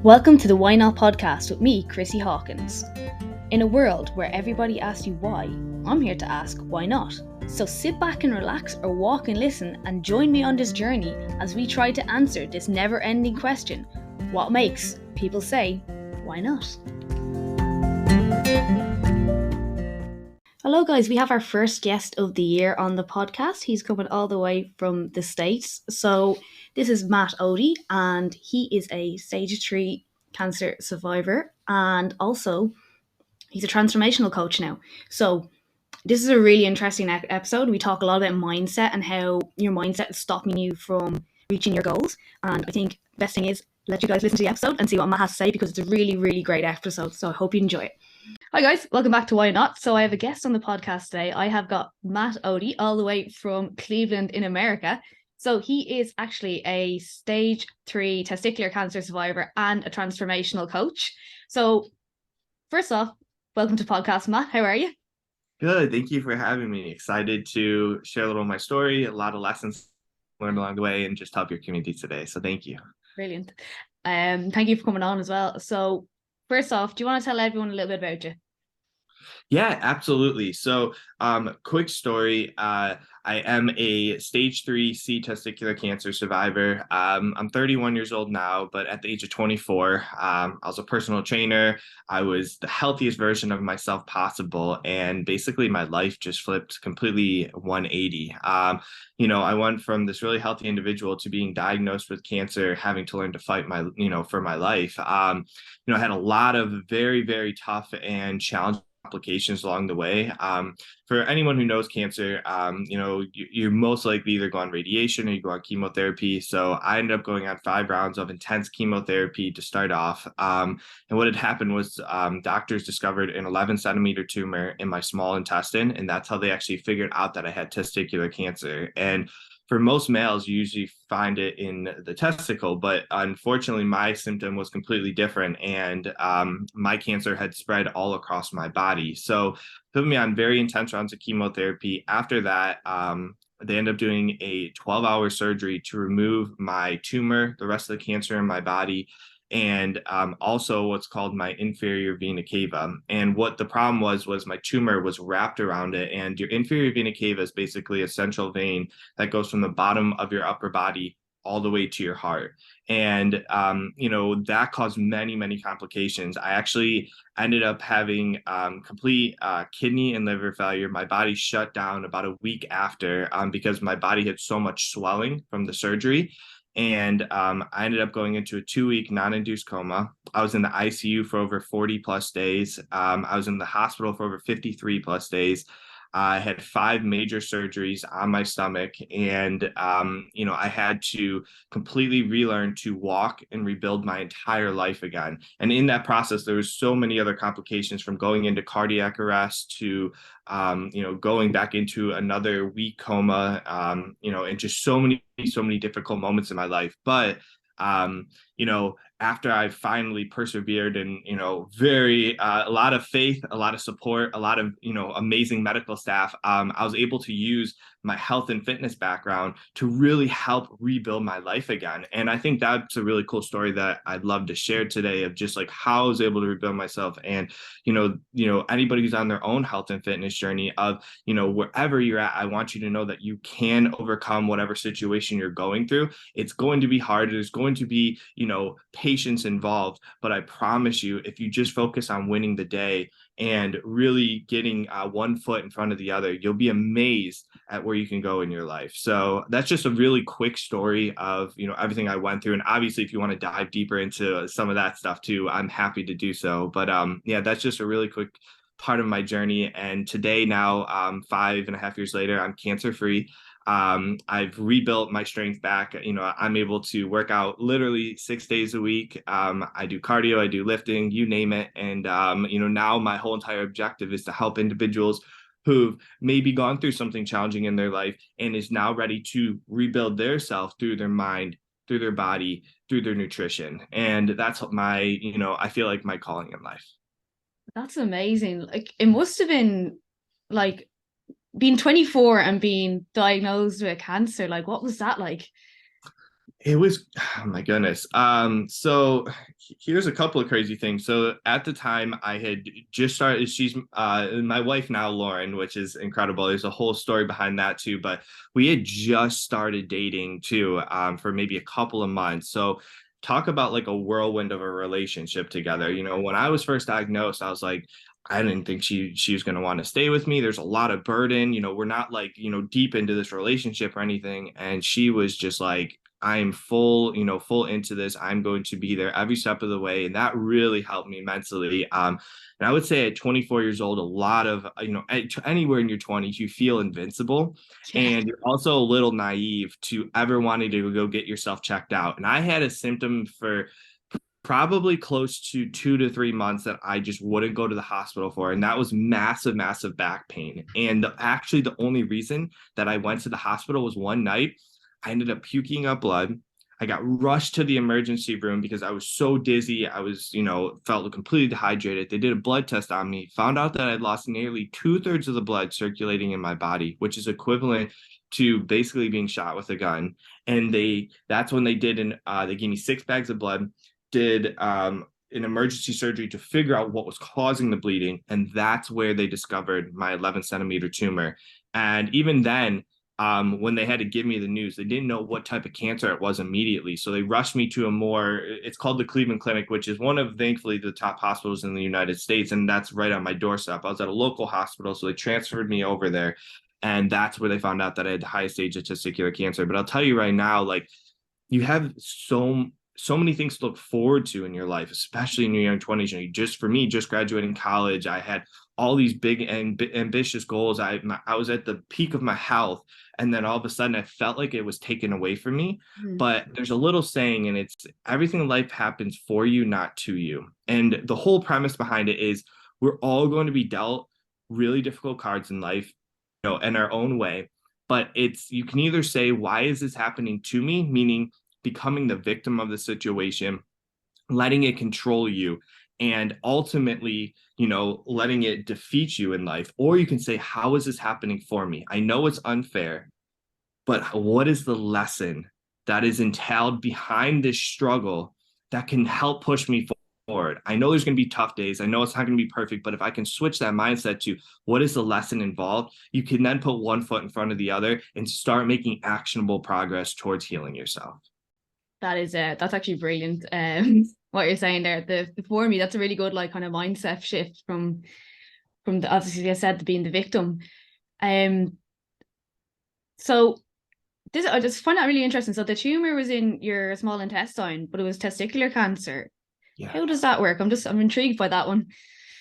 Welcome to the Why Not podcast with me, Chrissy Hawkins. In a world where everybody asks you why, I'm here to ask why not. So sit back and relax or walk and listen and join me on this journey as we try to answer this never-ending question: what makes people say, why not? Hello guys, we have our first guest of the year on the podcast. He's coming all the way from the States. So this is Matt Ode, and he is a stage 3 cancer survivor, and also he's a transformational coach now. So this is a really interesting episode. We talk a lot about mindset and how your mindset is stopping you from reaching your goals. And I think the best thing is let you guys listen to the episode and see what Matt has to say, because it's a really, really great episode. So I hope you enjoy it. Hi guys, welcome back to Why Not. So I have a guest on the podcast today. I have got Matt Ode all the way from Cleveland in America. So he is actually a stage 3 testicular cancer survivor and a transformational coach. So first off, welcome to podcast, Matt. How are you? Good. Thank you for having me. Excited to share a little of my story, a lot of lessons learned along the way, and just help your community today. So thank you. Brilliant. Thank you for coming on as well. So first off, do you want to tell everyone a little bit about you? Yeah, absolutely. So, quick story. I am a stage 3C testicular cancer survivor. I'm 31 years old now, but at the age of 24, I was a personal trainer. I was the healthiest version of myself possible, and basically my life just flipped completely 180. I went from this really healthy individual to being diagnosed with cancer, having to learn to fight for my life. I had a lot of very, very tough and challenging complications along the way. For anyone who knows cancer, you're most likely either go on radiation or you go on chemotherapy. So I ended up going on 5 rounds of intense chemotherapy to start off. And what had happened was doctors discovered an 11 centimeter tumor in my small intestine, and that's how they actually figured out that I had testicular cancer. And for most males, you usually find it in the testicle, but unfortunately, my symptom was completely different, and my cancer had spread all across my body. So, put me on very intense rounds of chemotherapy. After that, they ended up doing a 12-hour surgery to remove my tumor, the rest of the cancer in my body, and also what's called my inferior vena cava. And what the problem was my tumor was wrapped around it. And your inferior vena cava is basically a central vein that goes from the bottom of your upper body all the way to your heart. And, that caused many, many complications. I actually ended up having complete kidney and liver failure. My body shut down about a week after because my body had so much swelling from the surgery. And I ended up going into a 2-week non-induced coma. I was in the ICU for over 40 plus days. I was in the hospital for over 53 plus days. I had 5 major surgeries on my stomach, and I had to completely relearn to walk and rebuild my entire life again. And in that process, there was so many other complications, from going into cardiac arrest to going back into another week coma, and just so many difficult moments in my life. But after I finally persevered and, very, a lot of faith, a lot of support, a lot of, amazing medical staff, I was able to use my health and fitness background to really help rebuild my life again. And I think that's a really cool story that I'd love to share today, of just like how I was able to rebuild myself. And, anybody who's on their own health and fitness journey of, wherever you're at, I want you to know that you can overcome whatever situation you're going through. It's going to be hard. There's going to be, patience involved, but I promise you, if you just focus on winning the day and really getting one foot in front of the other, you'll be amazed at where you can go in your life. So that's just a really quick story of, everything I went through. And obviously, if you want to dive deeper into some of that stuff too, I'm happy to do so. But that's just a really quick part of my journey. And today now, 5.5 years later, I'm cancer free. I've rebuilt my strength back. I'm able to work out literally 6 days a week. I do cardio, I do lifting, you name it. And, now my whole entire objective is to help individuals who've maybe gone through something challenging in their life and is now ready to rebuild their self through their mind, through their body, through their nutrition. And that's my, I feel like my calling in life. That's amazing. Like, it must have been like being 24 and being diagnosed with cancer. Like, what was that like? It was, oh my goodness. So here's a couple of crazy things. So at the time I had just started, she's my wife now, Lauren, which is incredible. There's a whole story behind that too, but we had just started dating too, for maybe a couple of months. So talk about like a whirlwind of a relationship together. You know, when I was first diagnosed, I was like, I didn't think she was going to want to stay with me. There's a lot of burden. You know, we're not like, you know, deep into this relationship or anything. And she was just like, I am full, you know, full into this. I'm going to be there every step of the way. And that really helped me mentally. And I would say at 24 years old, a lot of, you know, anywhere in your 20s, you feel invincible. Yeah. And you're also a little naive to ever wanting to go get yourself checked out. And I had a symptom for probably close to 2 to 3 months that I just wouldn't go to the hospital for. And that was massive, massive back pain. And actually, the only reason that I went to the hospital was one night. I ended up puking up blood. I got rushed to the emergency room because I was so dizzy. I was, you know, felt completely dehydrated. They did a blood test on me, found out that I'd lost nearly 2/3 of the blood circulating in my body, which is equivalent to basically being shot with a gun. And that's when they gave me 6 bags of blood, did an emergency surgery to figure out what was causing the bleeding. And that's where they discovered my 11 centimeter tumor. And even then, when they had to give me the news, they didn't know what type of cancer it was immediately. So they rushed me to it's called the Cleveland Clinic, which is one of, thankfully, the top hospitals in the United States. And that's right on my doorstep. I was at a local hospital, so they transferred me over there. And that's where they found out that I had the highest stage of testicular cancer. But I'll tell you right now, like, you have so many things to look forward to in your life, especially in your young 20s. You know, just for me, just graduating college, I had all these big and ambitious goals. I was at the peak of my health, and then all of a sudden I felt like it was taken away from me. Mm. But there's a little saying, and it's everything in life happens for you, not to you. And the whole premise behind it is we're all going to be dealt really difficult cards in life, you know, in our own way. But it's, you can either say, why is this happening to me? Meaning becoming the victim of the situation, letting it control you, and ultimately, you know, letting it defeat you in life. Or you can say, how is this happening for me? I know it's unfair, but what is the lesson that is entailed behind this struggle that can help push me forward? I know there's going to be tough days. I know it's not going to be perfect, but if I can switch that mindset to what is the lesson involved, you can then put one foot in front of the other and start making actionable progress towards healing yourself. That is that's actually brilliant. What you're saying there, for me, that's a really good like kind of mindset shift from the, obviously I said, being the victim. Um, so this, I just find that really interesting. So the tumor was in your small intestine, but it was testicular cancer. Yeah. How does that work? I'm intrigued by that one.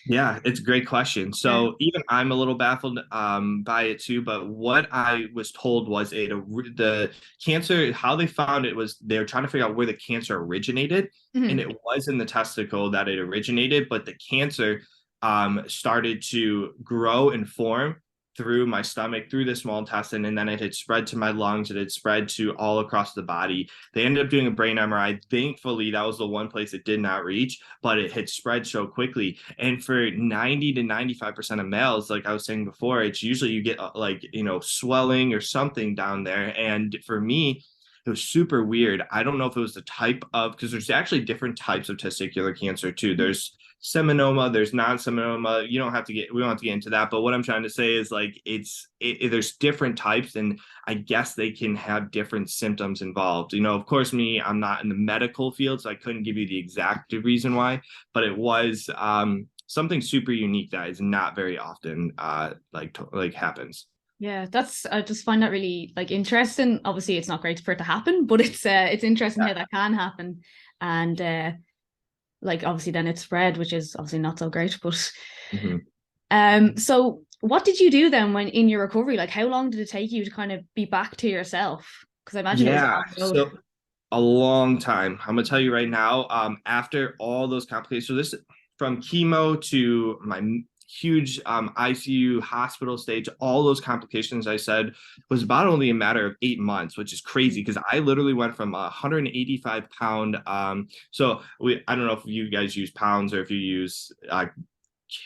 Yeah, it's a great question. Yeah. So even I'm a little baffled by it too. But what I was told was the cancer, how they found it was they were trying to figure out where the cancer originated, and Mhm. it was in the testicle that it originated. But the cancer started to grow and form through my stomach, through the small intestine, and then it had spread to my lungs. It had spread to all across the body. They ended up doing a brain MRI. Thankfully, that was the one place it did not reach, but it had spread so quickly. And for 90 to 95% of males, like I was saying before, it's usually you get like, you know, swelling or something down there. And for me, it was super weird. I don't know if it was the type of, because there's actually different types of testicular cancer too. There's seminoma, there's non-seminoma. We don't have to get into that. But what I'm trying to say is like there's different types, and I guess they can have different symptoms involved. You know, of course, I'm not in the medical field, so I couldn't give you the exact reason why, but it was something super unique that is not very often like happens. Yeah, that's, I just find that really like interesting. Obviously, it's not great for it to happen, but it's interesting how that can happen, and like obviously then it's spread, which is obviously not so great. But Mhm. so what did you do then when in your recovery? Like, how long did it take you to kind of be back to yourself? Because I imagine it was a Yeah. long road. So a long time. I'm gonna tell you right now. After all those complications, so this from chemo to my huge ICU hospital stage, all those complications I said was about only a matter of 8 months, which is crazy because I literally went from a 185 pound. I don't know if you guys use pounds or if you use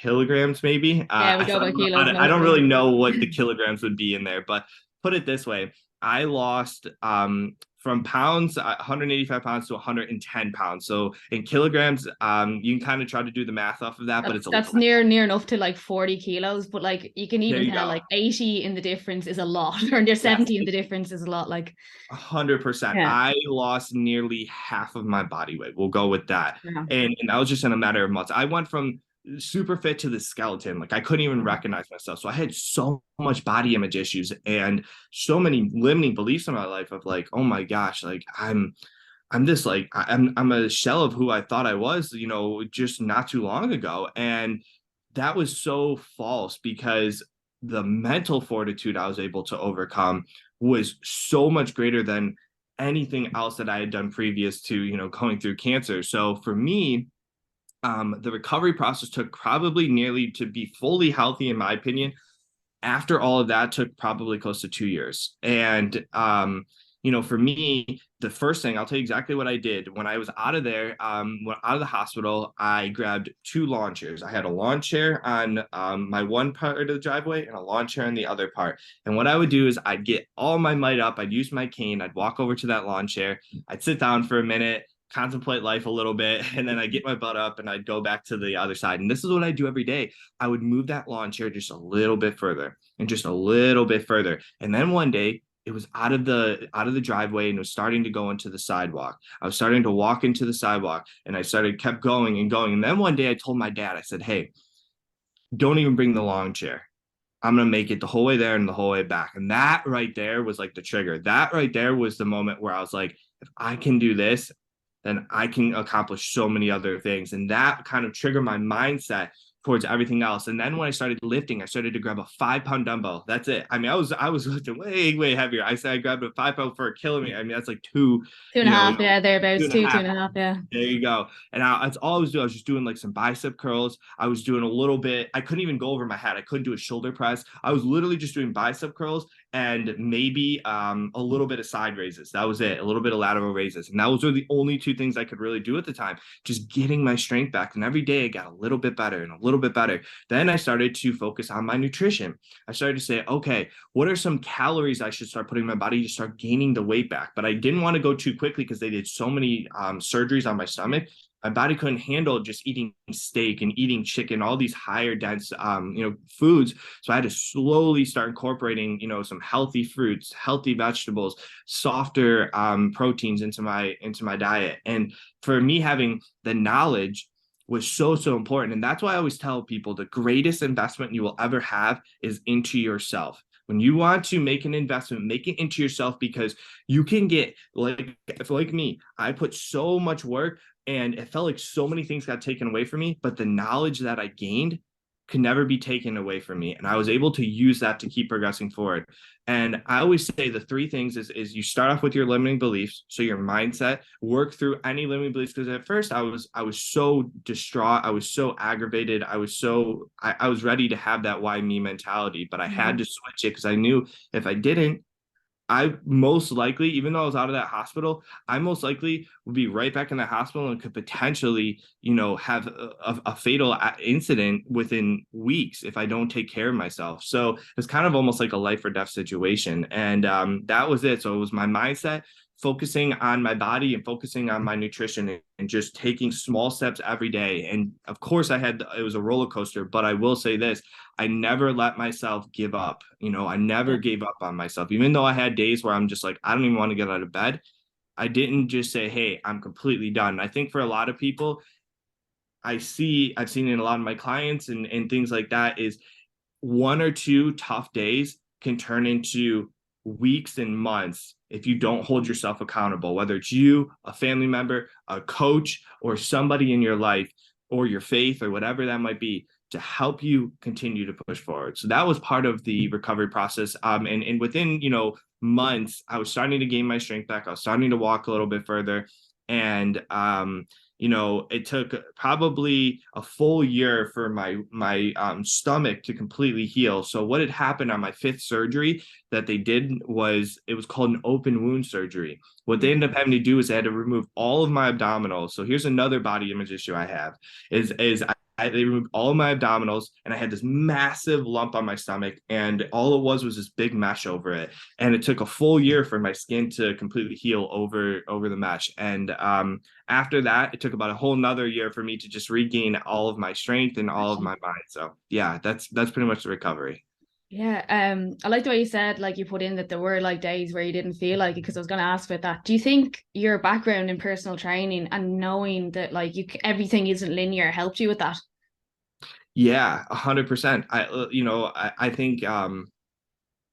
kilograms, maybe. Yeah, we go by kilos I don't really mostly. know what the kilograms would be in there, but put it this way, I lost from pounds, 185 pounds to 110 pounds. So in kilograms, you can kind of try to do the math off of that, but it's a That's lot. near enough to like 40 kilos, but like you can There even you tell go. like 80 in the difference is a lot, or near Yes, 70 in the difference is a lot. Like, 100%. yeah. I lost nearly half of my body weight. We'll go with that. Yeah. And that was just in a matter of months. I went from super fit to the skeleton. Like I couldn't even recognize myself. So I had so much body image issues and so many limiting beliefs in my life of like, oh my gosh, like I'm this like I'm a shell of who I thought I was, just not too long ago. And that was so false because the mental fortitude I was able to overcome was so much greater than anything else that I had done previous to, going through cancer. So for me, the recovery process took probably nearly to be fully healthy, in my opinion, after all of that took probably close to 2 years. And for me, the first thing I'll tell you exactly what I did when I was out of there, out of the hospital, I grabbed two lawn chairs. I had a lawn chair on my one part of the driveway and a lawn chair on the other part. And what I would do is I'd get all my might up, I'd use my cane, I'd walk over to that lawn chair, I'd sit down for a minute, contemplate life a little bit, and then I'd get my butt up and I'd go back to the other side. And this is what I do every day. I would move that lawn chair just a little bit further and just a little bit further. And then one day it was out of the driveway and it was starting to go into the sidewalk. I was starting to walk into the sidewalk and I kept going and going. And then one day I told my dad, I said, hey, don't even bring the lawn chair. I'm going to make it the whole way there and the whole way back. And that right there was like the trigger. That right there was the moment where I was like, if I can do this, then I can accomplish so many other things. And that kind of triggered my mindset towards everything else. And then when I started lifting, I started to grab a 5 pound dumbbell. That's it. I mean, I was lifting way, way heavier. I said I grabbed a 5 pound for a kilometer. I mean, that's like two, Two and a half, yeah, two thereabouts, and a two half. and a half, yeah. There you go. And that's all I was doing. I was just doing like some bicep curls. I was doing a little bit. I couldn't even go over my head. I couldn't do a shoulder press. I was literally just doing bicep curls and maybe a little bit of side raises. That was it. A little bit of lateral raises. And those were the only two things I could really do at the time. Just getting my strength back. And every day I got a little bit better and a little bit better. Then I started to focus on my nutrition. I started to say, okay, what are some calories I should start putting in my body to start gaining the weight back? But I didn't want to go too quickly because they did so many surgeries on my stomach. My body couldn't handle just eating steak and eating chicken, all these higher dense, foods. So I had to slowly start incorporating, some healthy fruits, healthy vegetables, softer proteins into my diet. And for me, having the knowledge was so, so important. And that's why I always tell people the greatest investment you will ever have is into yourself. When you want to make an investment, make it into yourself because you can get like me, I put so much work and it felt like so many things got taken away from me, but the knowledge that I gained could never be taken away from me. And I was able to use that to keep progressing forward. And I always say the three things is you start off with your limiting beliefs. So your mindset, work through any limiting beliefs. Because at first I was so distraught. I was so aggravated. I was ready to have that why me mentality, but I had to switch it because I knew if I didn't, I most likely, even though I was out of that hospital, I most likely would be right back in that hospital and could potentially, have a fatal incident within weeks if I don't take care of myself. So it's kind of almost like a life or death situation. And that was it. So it was my mindset, focusing on my body and focusing on my nutrition and just taking small steps every day. And of course, it was a roller coaster, but I will say this. I never let myself give up. I never gave up on myself. Even though I had days where I'm just like, I don't even want to get out of bed. I didn't just say, hey, I'm completely done. I think for a lot of people, I've seen in a lot of my clients and things like that is one or two tough days can turn into weeks and months if you don't hold yourself accountable, whether it's you, a family member, a coach, or somebody in your life or your faith or whatever that might be to help you continue to push forward. So that was part of the recovery process. And within, months, I was starting to gain my strength back. I was starting to walk a little bit further. And it took probably a full year for my stomach to completely heal. So what had happened on my fifth surgery that they did was it was called an open wound surgery. What they ended up having to do is they had to remove all of my abdominals. So here's another body image issue I have is they removed all of my abdominals, and I had this massive lump on my stomach, and all it was this big mesh over it. And it took a full year for my skin to completely heal over the mesh. And after that, it took about a whole nother year for me to just regain all of my strength and all of my mind. So yeah, that's pretty much the recovery. Yeah, I like the way you said like you put in that there were like days where you didn't feel like it because I was going to ask about that. Do you think your background in personal training and knowing that like everything isn't linear helped you with that? Yeah, 100%. I think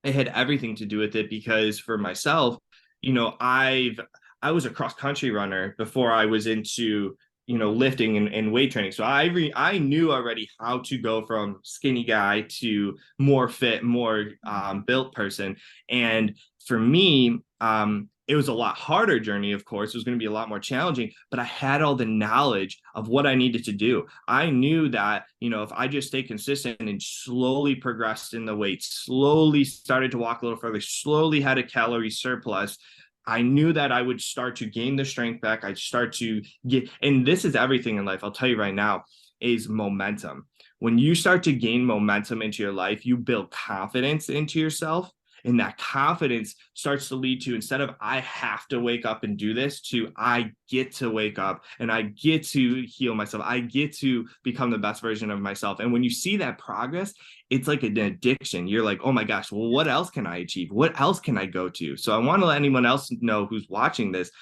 it had everything to do with it because for myself, I was a cross country runner before I was into lifting and weight training. So I knew already how to go from skinny guy to more fit, more built person. And for me, it was a lot harder journey, of course. It was going to be a lot more challenging, but I had all the knowledge of what I needed to do. I knew that, if I just stay consistent and slowly progressed in the weight, slowly started to walk a little further, slowly had a calorie surplus, I knew that I would start to gain the strength back. I'd start to get, and this is everything in life. I'll tell you right now, is momentum. When you start to gain momentum into your life, you build confidence into yourself. And that confidence starts to lead to, instead of I have to wake up and do this, to I get to wake up and I get to heal myself. I get to become the best version of myself. And when you see that progress, it's like an addiction. You're like, oh my gosh, well, what else can I achieve? What else can I go to? So I want to let anyone else know who's watching this,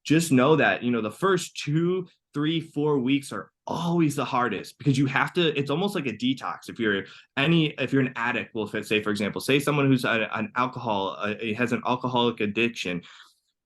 just know that, the first 2, 3, 4 weeks are always the hardest because you have to, it's almost like a detox. If you're an addict, well, say, for example, say someone who's an alcohol, has an alcoholic addiction,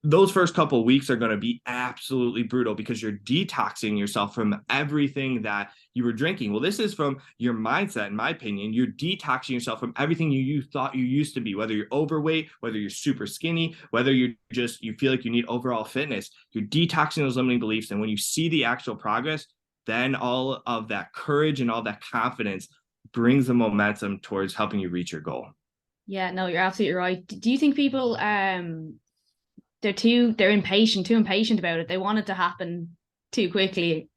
those first couple of weeks are going to be absolutely brutal because you're detoxing yourself from everything that you were drinking. Well, this is from your mindset, in my opinion. You're detoxing yourself from everything you thought you used to be, whether you're overweight, whether you're super skinny, whether you feel like you need overall fitness. You're detoxing those limiting beliefs. And when you see the actual progress, then all of that courage and all that confidence brings the momentum towards helping you reach your goal. Yeah, no, you're absolutely right. Do you think people they're too impatient about it. They want it to happen too quickly.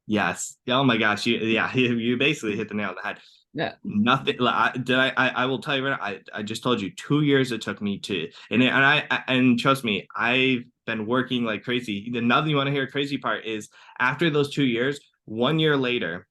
Yes. Oh my gosh. You basically hit the nail on the head. Yeah. Nothing. I will tell you right now, I just told you 2 years it took me to, and trust me, I've been working like crazy. Another you want to hear a crazy part is after those 2 years, 1 year later,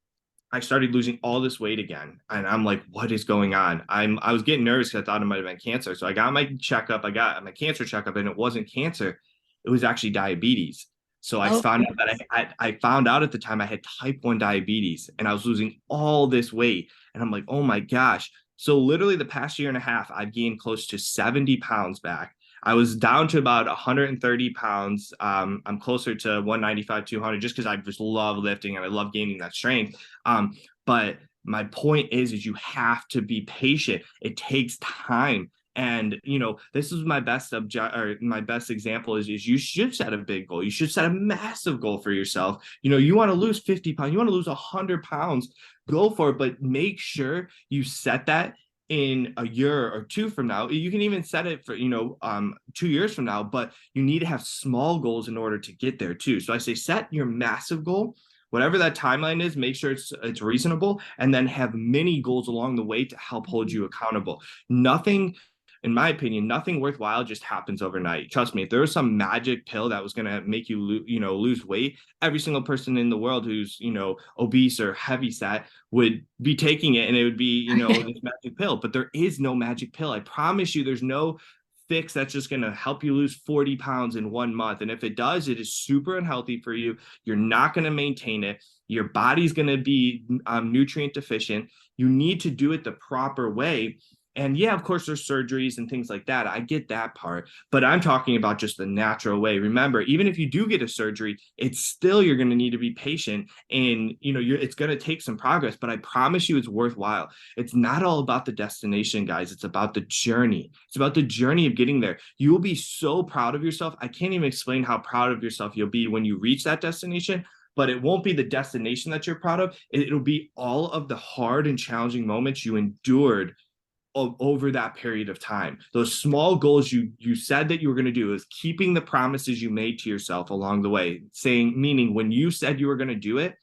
I started losing all this weight again. And I'm like, what is going on? I was getting nervous because I thought it might have been cancer. So I got my checkup, I got my cancer checkup, and it wasn't cancer. It was actually diabetes. So I Oh, found out that I found out at the time I had type 1 diabetes and I was losing all this weight. And I'm like, oh my gosh. So literally the past year and a half, I've gained close to 70 pounds back. I was down to about 130 pounds. I'm closer to 195, 200, just because I just love lifting and I love gaining that strength. But my point is you have to be patient. It takes time. And this is my best subject, or my best example is you should set a big goal. You should set a massive goal for yourself. You want to lose 50 pounds, you want to lose 100 pounds, go for it, but make sure you set that in a year or two from now. You can even set it for 2 years from now, but you need to have small goals in order to get there too. So I say set your massive goal, whatever that timeline is, make sure it's reasonable, and then have many goals along the way to help hold you accountable. Nothing, in my opinion, nothing worthwhile just happens overnight. Trust me, if there was some magic pill that was going to make you lose weight, every single person in the world who's obese or heavy set would be taking it, and it would be this magic pill. But there is no magic pill. I promise you, there's no fix that's just going to help you lose 40 pounds in 1 month. And if it does, it is super unhealthy for you. You're not going to maintain it. Your body's going to be nutrient deficient. You need to do it the proper way. And yeah, of course, there's surgeries and things like that. I get that part, but I'm talking about just the natural way. Remember, even if you do get a surgery, it's still, you're going to need to be patient, and it's going to take some progress, but I promise you it's worthwhile. It's not all about the destination, guys. It's about the journey. It's about the journey of getting there. You will be so proud of yourself. I can't even explain how proud of yourself you'll be when you reach that destination. But it won't be the destination that you're proud of. It'll be all of the hard and challenging moments you endured over that period of time. Those small goals you said that you were going to do, is keeping the promises you made to yourself along the way. Meaning when you said you were going to do it,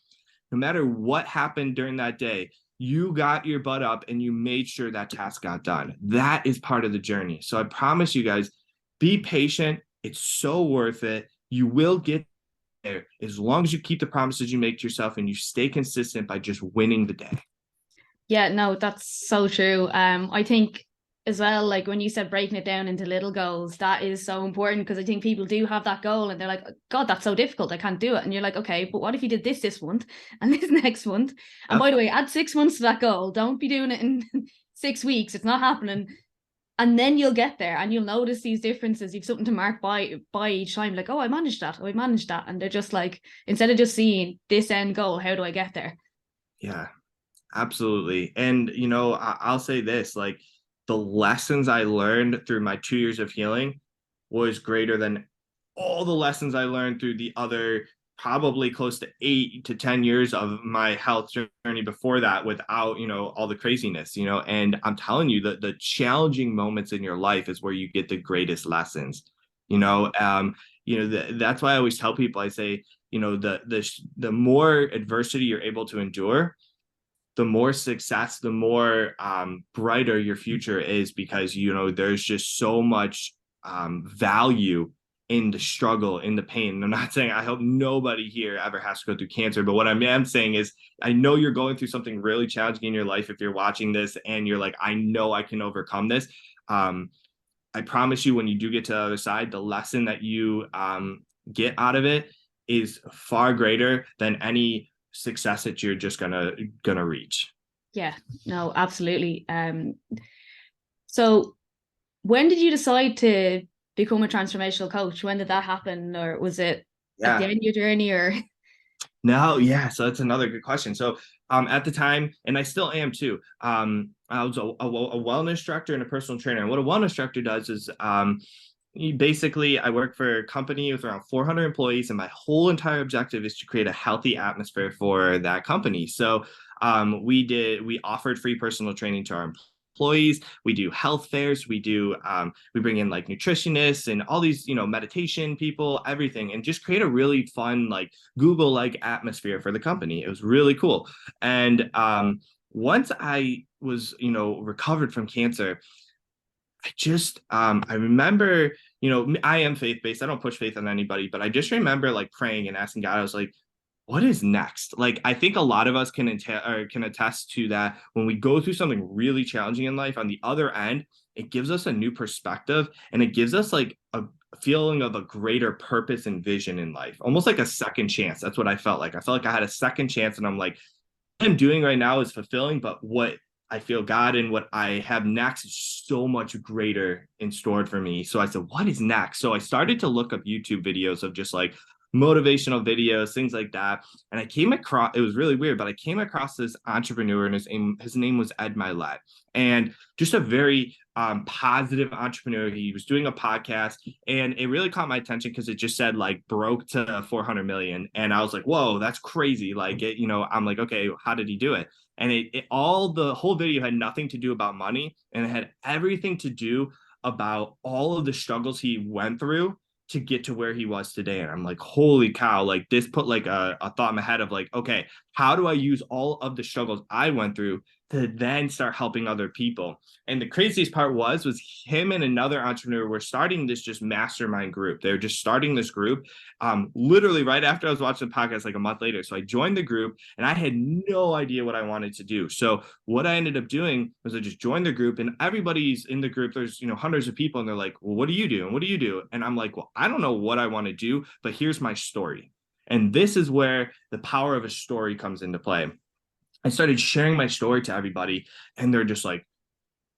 no matter what happened during that day, you got your butt up and you made sure that task got done. That is part of the journey. So I promise you guys, be patient. It's so worth it. You will get there as long as you keep the promises you make to yourself and you stay consistent by just winning the day. Yeah, no, that's so true. I think as well, like when you said breaking it down into little goals, that is so important because I think people do have that goal and they're like, God, that's so difficult. I can't do it. And you're like, okay, but what if you did this month and this next month? And Yep. by the way, add 6 months to that goal. Don't be doing it in 6 weeks. It's not happening. And then you'll get there and you'll notice these differences. You've something to mark by each time, like, oh, I managed that. Oh, I managed that. And they're just like, instead of just seeing this end goal, how do I get there? Yeah, absolutely. And, I'll say this, like the lessons I learned through my 2 years of healing was greater than all the lessons I learned through the other probably close to 8 to 10 years of my health journey before that without, all the craziness, and I'm telling you that the challenging moments in your life is where you get the greatest lessons, that's why I always tell people, I say, the more adversity you're able to endure, the more success, the more brighter your future is because there's just so much value in the struggle, in the pain. And I'm not saying I hope nobody here ever has to go through cancer, but what I am saying is I know you're going through something really challenging in your life if you're watching this and you're like, I know I can overcome this. I promise you, when you do get to the other side, the lesson that you get out of it is far greater than any success that you're just gonna reach. Yeah, no, absolutely. So when did you decide to become a transformational coach? When did that happen? Or was it at the Yeah. end of your journey or No, yeah. So that's another good question. So at the time, and I still am too, I was a wellness instructor and a personal trainer. And what a wellness instructor does is basically I work for a company with around 400 employees, and my whole entire objective is to create a healthy atmosphere for that company. So we offered free personal training to our employees. We do health fairs. We bring in like nutritionists and all these, meditation people, everything, and just create a really fun, like Google like atmosphere for the company. It was really cool. And once I was, recovered from cancer, I remember, I am faith-based. I don't push faith on anybody, but I just remember like praying and asking God. I was like, what is next? Like, I think a lot of us can attest to that when we go through something really challenging in life. On the other end, it gives us a new perspective and it gives us like a feeling of a greater purpose and vision in life, almost like a second chance. That's what I felt like. I felt like I had a second chance, and I'm like, I'm doing right now is fulfilling, but what I feel God and what I have next is so much greater in store for me. So I said, what is next? So I started to look up YouTube videos of just like motivational videos, things like that. And I came across, it was really weird, but I came across this entrepreneur, and his name was Ed Milet. And just a very positive entrepreneur. He was doing a podcast, and it really caught my attention because it just said like broke to 400 million. And I was like, whoa, that's crazy. Like I'm like, okay, how did he do it? And the whole video had nothing to do about money, and it had everything to do about all of the struggles he went through to get to where he was today. And I'm like, holy cow, like this put like a thought in my head of like, okay, how do I use all of the struggles I went through to then start helping other people? And the craziest part was him and another entrepreneur were starting this just mastermind group. They were just starting this group literally right after I was watching the podcast, like a month later. So I joined the group and I had no idea what I wanted to do. So what I ended up doing was I just joined the group, and everybody's in the group. There's, hundreds of people, and they're like, well, what do you do? And what do you do? And I'm like, well, I don't know what I want to do, but here's my story. And this is where the power of a story comes into play. I started sharing my story to everybody, and they're just like,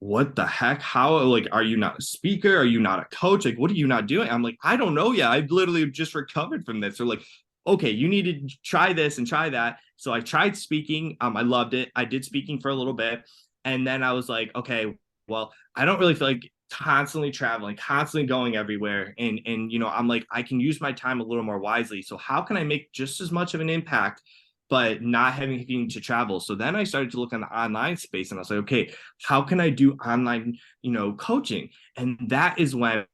what the heck? How, like, are you not a speaker? Are you not a coach? Like, what are you not doing? I'm like, I don't know yet. I literally just recovered from this. They're like, okay, you need to try this and try that. So I tried speaking. I loved it. I did speaking for a little bit. And then I was like, okay, well, I don't really feel like constantly traveling, constantly going everywhere. And I'm like, I can use my time a little more wisely. So how can I make just as much of an impact but not having to travel? So then I started to look on the online space, and I was like, okay, how can I do online, coaching? And that is when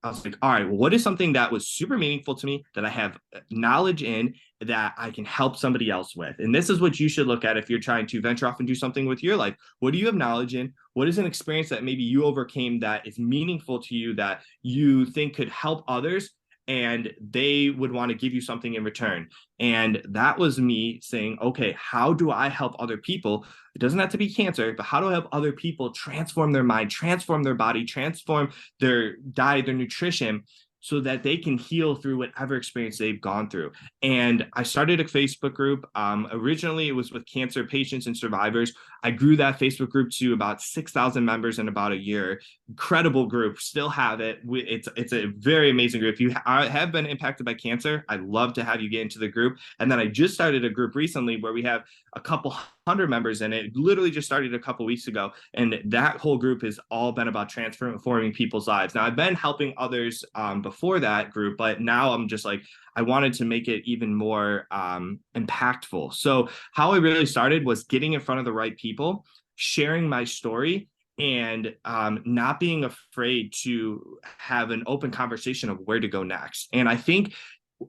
I was like, all right, well, what is something that was super meaningful to me that I have knowledge in that I can help somebody else with? And this is what you should look at if you're trying to venture off and do something with your life. What do you have knowledge in? What is an experience that maybe you overcame that is meaningful to you that you think could help others? And they would want to give you something in return. And that was me saying, okay, how do I help other people? It doesn't have to be cancer, but how do I help other people transform their mind, transform their body, transform their diet, their nutrition, so that they can heal through whatever experience they've gone through. And I started a Facebook group. Originally, it was with cancer patients and survivors. I grew that Facebook group to about 6,000 members in about a year. Incredible group, still have it. It's a very amazing group. If you have been impacted by cancer, I'd love to have you get into the group. And then I just started a group recently where we have a couple hundred members in it. Literally just started a couple weeks ago, and that whole group has all been about transforming people's lives. Now I've been helping others before that group, but now I'm just like, I wanted to make it even more impactful. So how I really started was getting in front of the right people, sharing my story, and not being afraid to have an open conversation of where to go next. And I think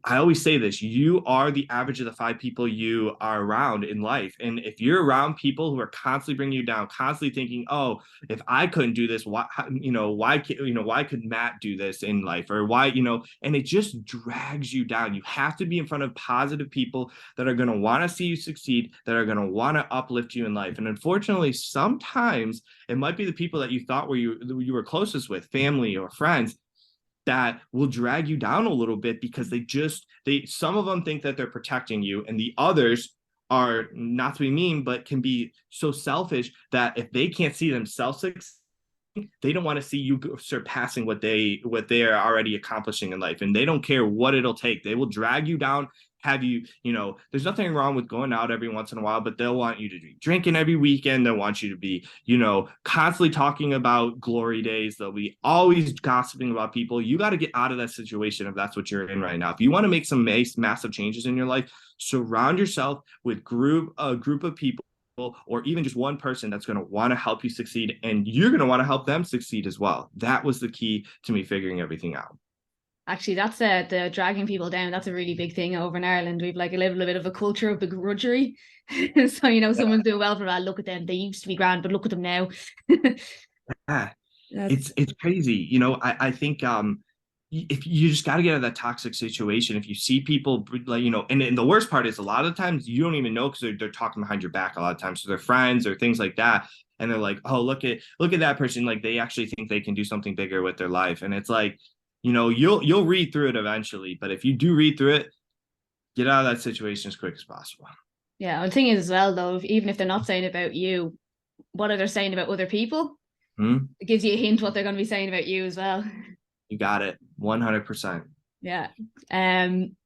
I always say this: you are the average of the five people you are around in life. And if you're around people who are constantly bringing you down, constantly thinking, oh, if I couldn't do this, why, why could Matt do this in life? Or why, and it just drags you down. You have to be in front of positive people that are going to want to see you succeed, that are going to want to uplift you in life. And unfortunately, sometimes it might be the people that you thought you were closest with, family or friends, that will drag you down a little bit because some of them think that they're protecting you, and the others are, not to be mean, but can be so selfish that if they can't see themselves succeed, they don't want to see you surpassing what they are already accomplishing in life, and they don't care what it'll take. They will drag you down, have you, there's nothing wrong with going out every once in a while, but they'll want you to be drinking every weekend. They'll want you to be, constantly talking about glory days. They'll be always gossiping about people. You got to get out of that situation if that's what you're in right now. If you want to make some massive changes in your life, surround yourself with a group of people, or even just one person that's going to want to help you succeed, and you're going to want to help them succeed as well. That was the key to me figuring everything out. Actually, that's the dragging people down. That's a really big thing over in Ireland. We've like a little bit of a culture of begrudgery. So, someone's doing well for that. Look at them. They used to be grand, but look at them now. Yeah, That's it's crazy. I think if you just got to get out of that toxic situation. If you see people like, and the worst part is a lot of times you don't even know because they're talking behind your back a lot of times. So they're friends or things like that. And they're like, oh, look at that person. Like they actually think they can do something bigger with their life. And it's like, you'll read through it eventually. But if you do read through it, get out of that situation as quick as possible. yeah. The thing is as well though, even if they're not saying about you, what are they saying about other people? Hmm? It gives you a hint what they're going to be saying about you as well. You got it. 100%. Yeah. What am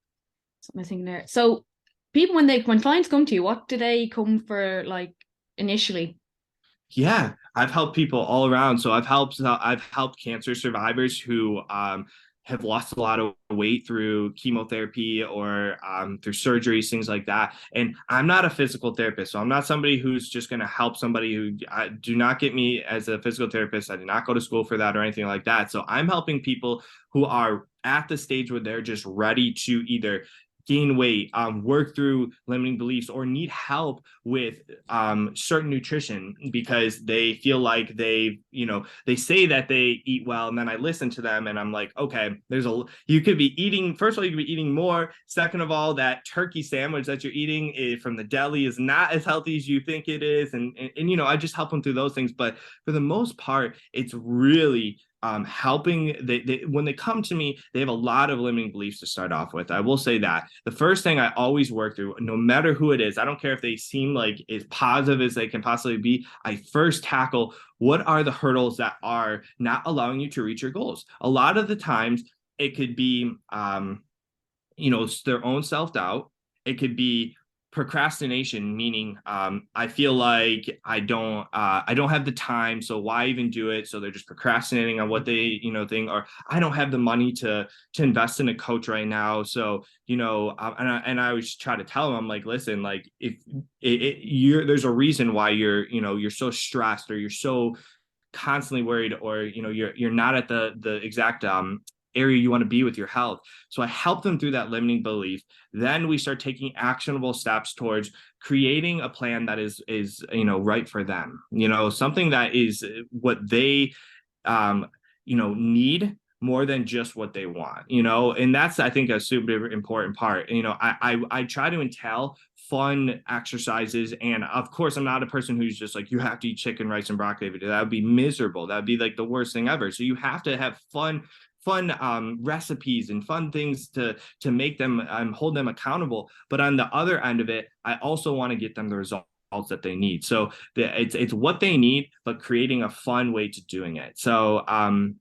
I thinking there? So people when clients come to you, what do they come for like initially? Yeah, I've helped people all around. So I've helped cancer survivors who have lost a lot of weight through chemotherapy or through surgeries, things like that. And I'm not a physical therapist, so I'm not somebody who's just going to help somebody who do not get me as a physical therapist. I did not go to school for that or anything like that. So I'm helping people who are at the stage where they're just ready to either gain weight, work through limiting beliefs, or need help with certain nutrition because they feel like they say that they eat well, and then I listen to them and I'm like, okay, you could be eating. First of all, you could be eating more. Second of all, that turkey sandwich that you're eating from the deli is not as healthy as you think it is, and I just help them through those things. But for the most part, it's really helping. When they come to me, they have a lot of limiting beliefs to start off with. I will say that the first thing I always work through, no matter who it is, I don't care if they seem like as positive as they can possibly be, I first tackle what are the hurdles that are not allowing you to reach your goals. A lot of the times it could be their own self-doubt. It could be procrastination, meaning I feel like I don't have the time, so why even do it? So they're just procrastinating on what they think, or I don't have the money to invest in a coach right now. So and I always try to tell them, I'm like, listen, like if there's a reason why you're so stressed, or you're so constantly worried, or you're not at the exact area you want to be with your health. So I help them through that limiting belief. Then we start taking actionable steps towards creating a plan that is right for them. Something that is what they um, need more than just what they want, and that's, I think, a super important part. I try to entail fun exercises. And of course, I'm not a person who's just like, you have to eat chicken, rice, and broccoli every day. That would be miserable. That would be like the worst thing ever. So you have to have fun recipes and fun things to make them hold them accountable. But on the other end of it, I also want to get them the results that they need. So it's what they need, but creating a fun way to doing it. So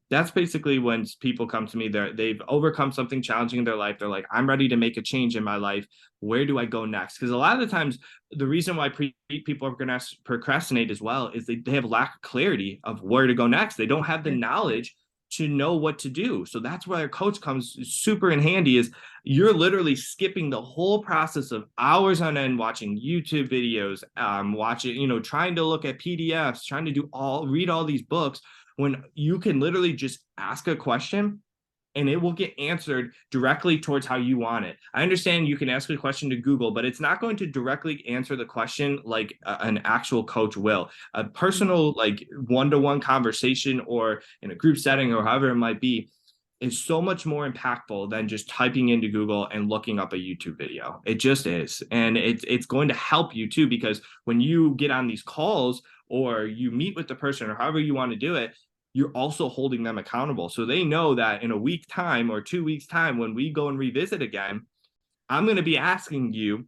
that's basically when people come to me, they've overcome something challenging in their life. They're like, I'm ready to make a change in my life. Where do I go next? Because a lot of the times, the reason why people are going to procrastinate as well is they have lack of clarity of where to go next. They don't have the knowledge to know what to do. So that's where a coach comes super in handy. Is you're literally skipping the whole process of hours on end watching YouTube videos, watching, trying to look at PDFs, trying to read all these books, when you can literally just ask a question and it will get answered directly towards how you want it. I understand you can ask a question to Google, but it's not going to directly answer the question like an actual coach will. A personal, like one-to-one conversation or in a group setting or however it might be is so much more impactful than just typing into Google and looking up a YouTube video. It just is. And it's going to help you too, because when you get on these calls or you meet with the person or however you want to do it, you're also holding them accountable. So they know that in a week time or 2 weeks time, when we go and revisit again, I'm going to be asking you,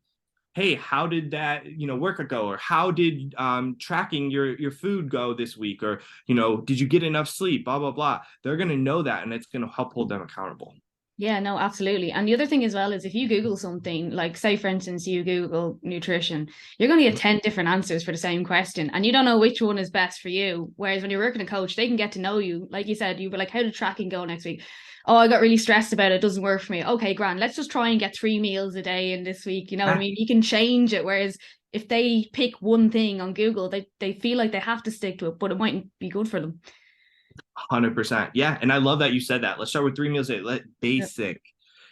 hey, how did that, workout go? Or how did tracking your food go this week? Or, did you get enough sleep? Blah, blah, blah. They're going to know that, and it's going to help hold them accountable. Yeah, no, absolutely. And the other thing as well is if you Google something, like say for instance, you Google nutrition, you're going to get 10 different answers for the same question and you don't know which one is best for you. Whereas when you're working a coach, they can get to know you. Like you said, you were like, how did tracking go next week? Oh, I got really stressed about it. It doesn't work for me. Okay, grand. Let's just try and get 3 meals a day in this week. You know what I mean? You can change it. Whereas if they pick one thing on Google, they feel like they have to stick to it, but it mightn't be good for them. 100%. Yeah. And I love that you said that. Let's start with 3 meals a day. Yeah. Basic.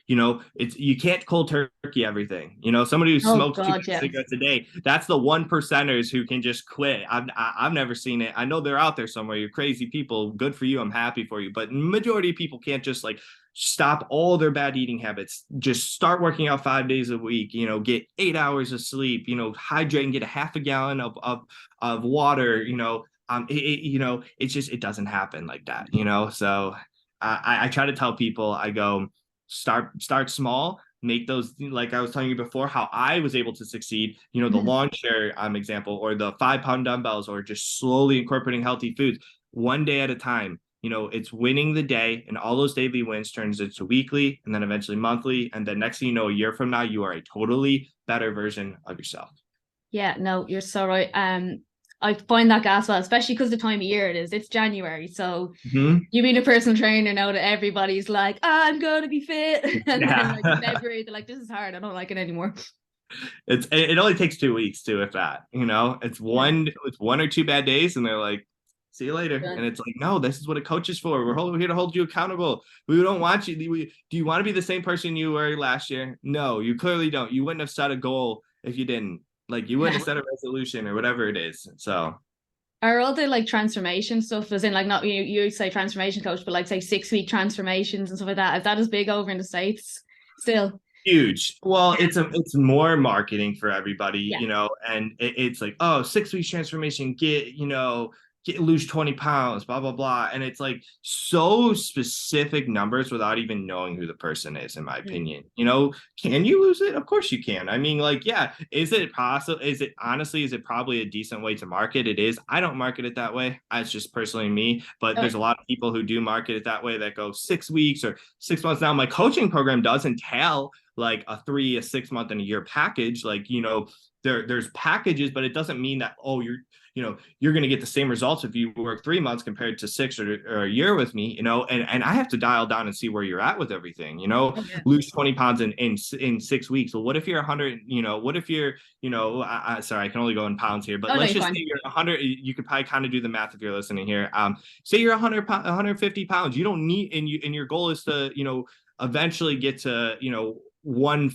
It's you can't cold turkey everything. Somebody who Oh smokes two God, yeah. cigarettes a day, that's the 1%ers who can just quit. I've never seen it. I know they're out there somewhere. You're crazy people. Good for you. I'm happy for you. But majority of people can't just like stop all their bad eating habits. Just start working out 5 days a week. Get 8 hours of sleep. Hydrate and get a half a gallon of water. It's just, it doesn't happen like that. So I try to tell people, I go, start small, make those, like I was telling you before, how I was able to succeed, the lawn chair example, or the 5 pound dumbbells, or just slowly incorporating healthy foods one day at a time. It's winning the day, and all those daily wins turns into weekly and then eventually monthly. And then next thing you know, a year from now, you are a totally better version of yourself. Yeah, no, you're so right. I find that gas well, especially because the time of year it is. It's January, so Mm-hmm. you being a personal trainer know that everybody's like, I'm gonna be fit, and then Yeah. like February they're like, this is hard. I don't like it anymore. It only takes 2 weeks too, if that. It's Yeah. one or two bad days, and they're like, see you later. Done. And it's like, no, this is what a coach is for. We're here to hold you accountable. We don't want you. Do you want to be the same person you were last year? No, you clearly don't. You wouldn't have set a goal if you didn't. Like, you wouldn't Yeah. have set a resolution or whatever it is. So Are all the like transformation stuff, as in like not you say transformation coach, but like say 6 week transformations and stuff like that? Is that as big over in the States still? huge. Well, it's more marketing for everybody, Yeah. and it's like, oh, 6 weeks transformation, lose 20 pounds, blah, blah, blah. And it's like so specific numbers without even knowing who the person is, in my opinion. Can you lose it? Of course you can. I mean, like, yeah, is it possible? Is it probably a decent way to market? It is. I don't market it that way. It's just personally me, but Okay. there's a lot of people who do market it that way, that go 6 weeks or 6 months. Now, my coaching program doesn't tell like a 3, a 6 month, and a year package. Like, there's packages, but it doesn't mean that, oh, you're going to get the same results if you work 3 months compared to 6 or a year with me, and I have to dial down and see where you're at with everything, Oh, yeah. lose 20 pounds in 6 weeks. Well, what if you're 100, what if you're, sorry, I can only go in pounds here, but Oh, no, let's you're just say fine. you're 100. You could probably kind of do the math if you're listening here. Say you're 150 pounds. You don't need, and your goal is to, eventually get to, one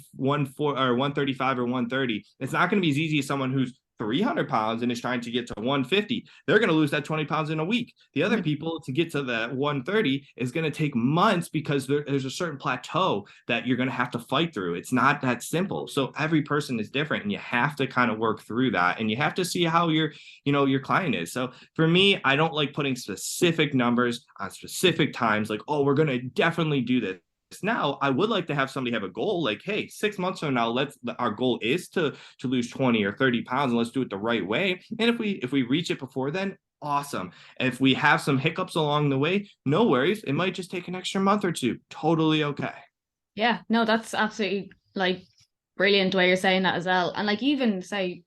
four or 135 or 130. It's not going to be as easy as someone who's 300 pounds and is trying to get to 150. They're going to lose that 20 pounds in a week. The other 100%. people, to get to that 130 is going to take months, because there's a certain plateau that you're going to have to fight through. It's not that simple. So every person is different, and you have to kind of work through that, and you have to see how your client is. So for me, I don't like putting specific numbers on specific times, like, oh, we're going to definitely do this. Now I would like to have somebody have a goal, like, hey, 6 months from now, our goal is to lose 20 or 30 pounds, and let's do it the right way. And if we reach it before then, awesome. If we have some hiccups along the way, no worries, it might just take an extra month or two. Totally okay. Yeah, no, that's absolutely like brilliant the way you're saying that as well. And like even say,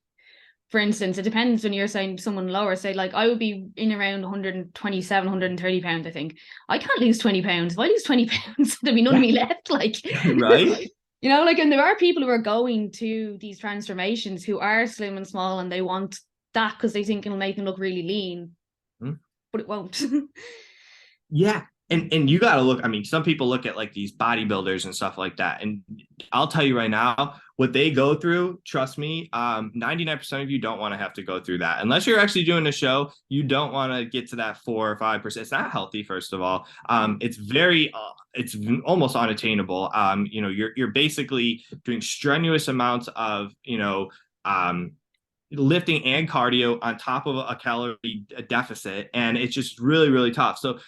for instance, it depends when you're saying someone lower, say like I would be in around 127, 130 pounds, I think. I can't lose 20 pounds. If I lose 20 pounds, there'll be none of Yeah. me left. Like, Right. like, and there are people who are going to these transformations who are slim and small and they want that because they think it'll make them look really lean, Hmm. but it won't. Yeah. And you got to look, I mean, some people look at like these bodybuilders and stuff like that. And I'll tell you right now, what they go through, trust me, 99% of you don't want to have to go through that. Unless you're actually doing a show, you don't want to get to that 4 or 5%. It's not healthy, first of all. It's almost unattainable. You're basically doing strenuous amounts of, um, lifting and cardio on top of a calorie deficit, and it's just really, really tough. So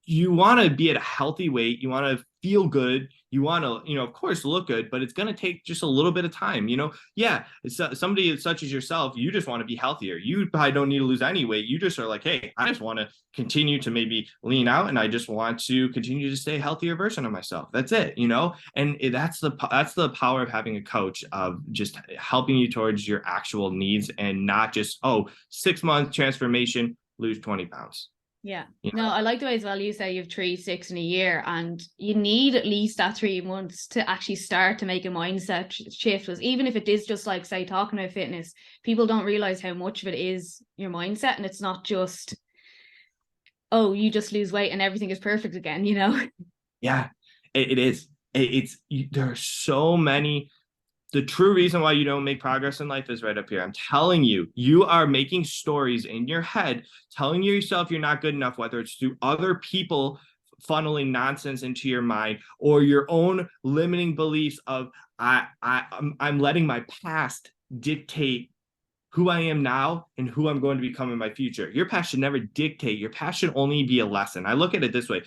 you want to be at a healthy weight, you want to feel good, you want to, of course, look good, but it's going to take just a little bit of time. Yeah, it's somebody such as yourself, you just want to be healthier. You probably don't need to lose any weight. You just are like, hey, I just want to continue to maybe lean out, and I just want to continue to stay a healthier version of myself. That's it. And that's the power of having a coach, of just helping you towards your actual needs, and not just, oh, 6 month transformation, lose 20 pounds. Yeah. No, I like the way as well you say you have 3, 6 in a year, and you need at least that 3 months to actually start to make a mindset shift. Because even if it is just like, say, talking about fitness, people don't realize how much of it is your mindset, and it's not just, oh, you just lose weight and everything is perfect again. Yeah, it is. There are so many. The true reason why you don't make progress in life is right up here. I'm telling you, you are making stories in your head, telling yourself you're not good enough, whether it's through other people funneling nonsense into your mind, or your own limiting beliefs of, I'm letting my past dictate who I am now and who I'm going to become in my future. Your past should never dictate. Your past should only be a lesson. I look at it this way: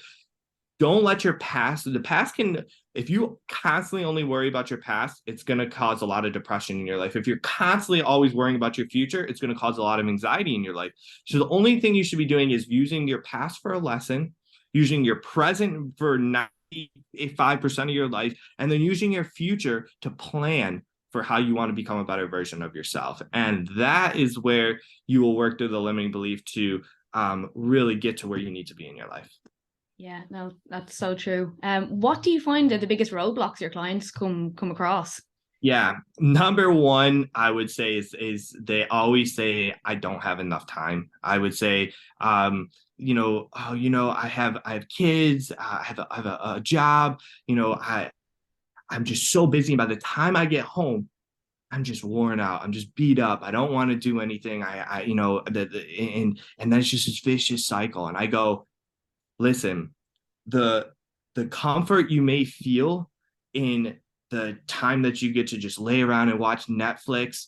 don't let the past can, if you constantly only worry about your past, it's going to cause a lot of depression in your life. If you're constantly always worrying about your future, it's going to cause a lot of anxiety in your life. So the only thing you should be doing is using your past for a lesson, using your present for 95% of your life, and then using your future to plan for how you want to become a better version of yourself. And that is where you will work through the limiting belief to really get to where you need to be in your life. Yeah, no, that's so true. What do you find are the biggest roadblocks your clients come across? Yeah, number one, I would say is they always say, I don't have enough time. I would say, oh, I have kids, I have a job, I'm just so busy. By the time I get home, I'm just worn out. I'm just beat up. I don't want to do anything. And then it's just this vicious cycle. And I go, listen, the the comfort you may feel in the time that you get to just lay around and watch Netflix,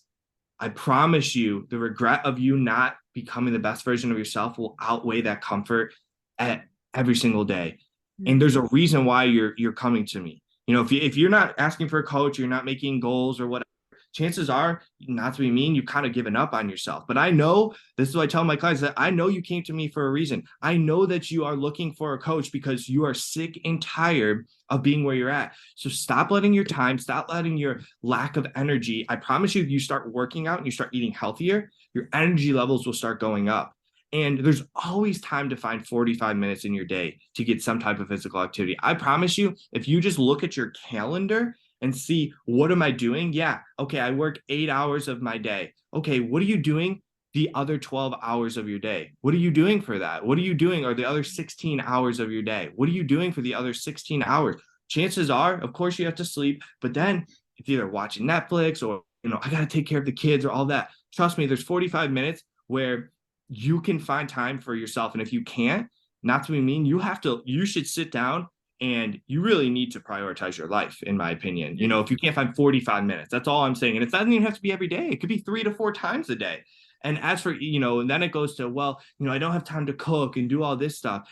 I promise you, the regret of you not becoming the best version of yourself will outweigh that comfort at every single day. And there's a reason why you're coming to me. If you're not asking for a coach, you're not making goals or whatever, chances are, not to be mean, you've kind of given up on yourself. But I know, this is what I tell my clients, that I know you came to me for a reason. I know that you are looking for a coach because you are sick and tired of being where you're at. So stop letting your time, stop letting your lack of energy. I promise you, if you start working out and you start eating healthier, your energy levels will start going up. And there's always time to find 45 minutes in your day to get some type of physical activity. I promise you, if you just look at your calendar and see, what am I doing? Yeah, okay, I work 8 hours of my day. Okay, what are you doing the other 12 hours of your day? What are you doing for that? What are you doing? Or the other 16 hours of your day? What are you doing for the other 16 hours? Chances are, of course, you have to sleep, but then it's either watching Netflix or, I got to take care of the kids or all that. Trust me, there's 45 minutes where you can find time for yourself. And if you can't, not to be mean, you should sit down and you really need to prioritize your life, in my opinion. If you can't find 45 minutes, that's all I'm saying. And it doesn't even have to be every day. It could be 3 to 4 times a day. And as for, and then it goes to, well, I don't have time to cook and do all this stuff.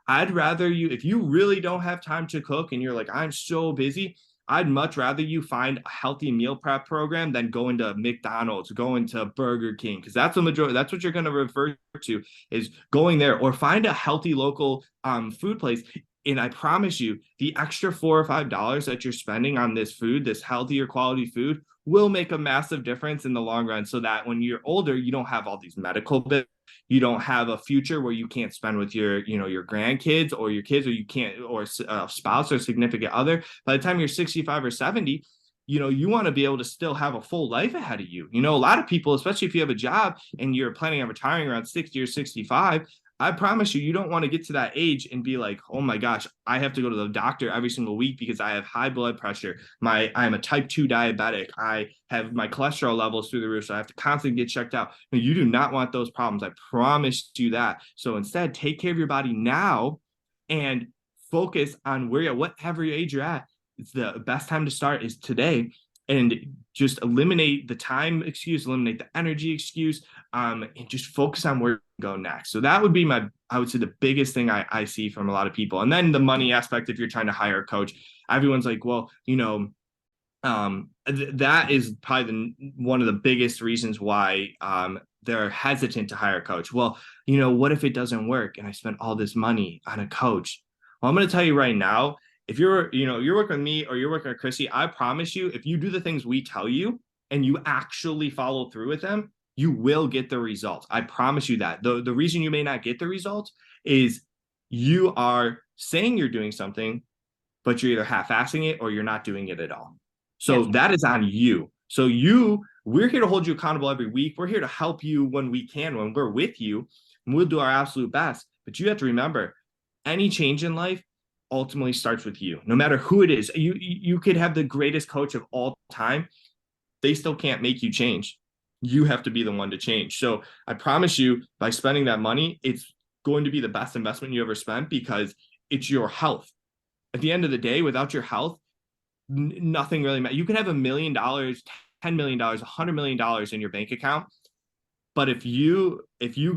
I'd rather if you really don't have time to cook and you're like, I'm so busy, I'd much rather you find a healthy meal prep program than going to McDonald's, going to Burger King, because that's the majority. That's what you're going to refer to, is going there, or find a healthy local food place. And I promise you, the extra $4 or $5 that you're spending on this food, this healthier quality food, will make a massive difference in the long run, so that when you're older, you don't have all these medical bills. You don't have a future where you can't spend with your grandkids or your kids, or you can't, or a spouse or significant other. By the time you're 65 or 70, you want to be able to still have a full life ahead of you. A lot of people, especially if you have a job and you're planning on retiring around 60 or 65, I promise you don't want to get to that age and be like, oh my gosh, I have to go to the doctor every single week because I have high blood pressure. I'm a type 2 diabetic. I have my cholesterol levels through the roof, so I have to constantly get checked out. No, you do not want those problems. I promise you that. So instead, take care of your body now and focus on whatever age you're at. It's the best time to start is today, and just eliminate the time excuse, eliminate the energy excuse, and just focus on where you go next. So that would be I would say the biggest thing I see from a lot of people. And then the money aspect, if you're trying to hire a coach, everyone's like, well, that is probably one of the biggest reasons why they're hesitant to hire a coach. Well, what if it doesn't work and I spent all this money on a coach? Well, I'm going to tell you right now, if you're working with me or you're working with Chrissy, I promise you, if you do the things we tell you and you actually follow through with them, you will get the results. I promise you that. The reason you may not get the results is you are saying you're doing something, but you're either half-assing it or you're not doing it at all. So Yes. that is on you. So we're here to hold you accountable every week. We're here to help you when we can, when we're with you, and we'll do our absolute best. But you have to remember, any change in life ultimately starts with you. No matter who it is, you could have the greatest coach of all time. They still can't make you change. You have to be the one to change. So I promise you, by spending that money, it's going to be the best investment you ever spent, because it's your health. At the end of the day, without your health, nothing really matters. You can have $1 million, $10 million, $100 million in your bank account, but if you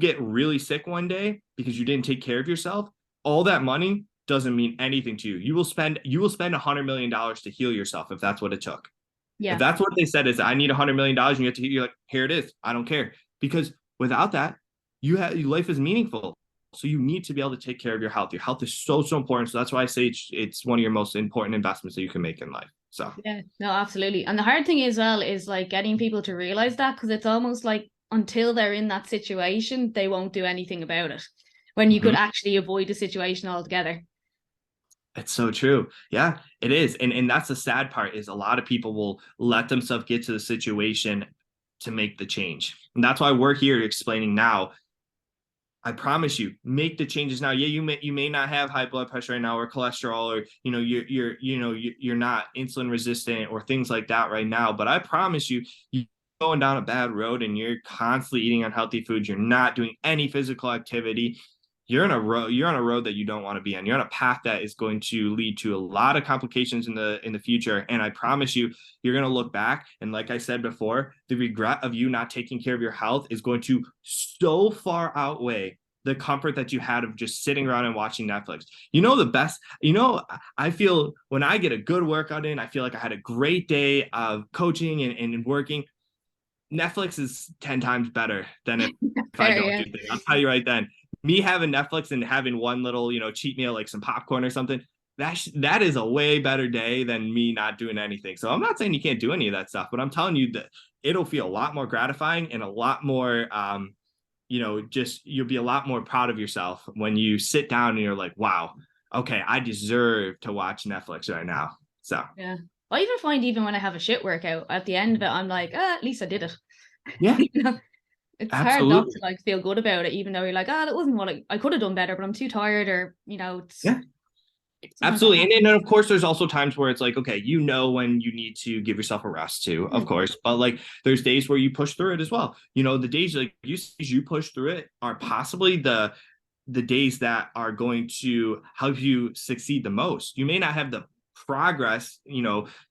get really sick one day because you didn't take care of yourself, all that money doesn't mean anything to you. You will spend $100 million to heal yourself if that's what it took. If Yeah. that's what they said is, I need $100 million, and you have to, you're like, here it is. I don't care, because without that, life is meaningful. So you need to be able to take care of your health. Your health is so important. So that's why I say it's one of your most important investments that you can make in life. So Yeah, no, absolutely. And the hard thing as well is like getting people to realize that, because it's almost like until they're in that situation, they won't do anything about it, when you could mhm. actually avoid the situation altogether. It's so true. Yeah, it is. And that's the sad part, is a lot of people will let themselves get to the situation to make the change. And that's why we're here explaining now. I promise you, make the changes now. Yeah, you may not have high blood pressure right now, or cholesterol, or you're not insulin resistant or things like that right now. But I promise you, you're going down a bad road and you're constantly eating unhealthy foods. You're not doing any physical activity. You're on a road that you don't want to be on. You're on a path that is going to lead to a lot of complications in the future. And I promise you, you're going to look back, and like I said before, the regret of you not taking care of your health is going to so far outweigh the comfort that you had of just sitting around and watching Netflix. The best, I feel when I get a good workout in, I feel like I had a great day of coaching and working. Netflix is 10 times better than if I Fair, don't yeah. do things. I'll tell you right then. Me having Netflix and having one little, cheat meal, like some popcorn or something, that is a way better day than me not doing anything. So I'm not saying you can't do any of that stuff, but I'm telling you that it'll feel a lot more gratifying and a lot more, just you'll be a lot more proud of yourself when you sit down and you're like, wow, okay, I deserve to watch Netflix right now. So Yeah. I even find even when I have a shit workout, at the end of it, I'm like, at least I did it. yeah, You know, it's hard not to absolutely. like feel good about it, even though you're like, that wasn't what I could have done better, but I'm too tired, or it's Yeah. sometimes that Absolutely. And happens. then, of course, there's also times where it's like, okay, when you need to give yourself a rest too, of Mhm. course. But like there's days where you push through it as well. The days like you push through it are possibly the days that are going to help you succeed the most. You may not have the progress,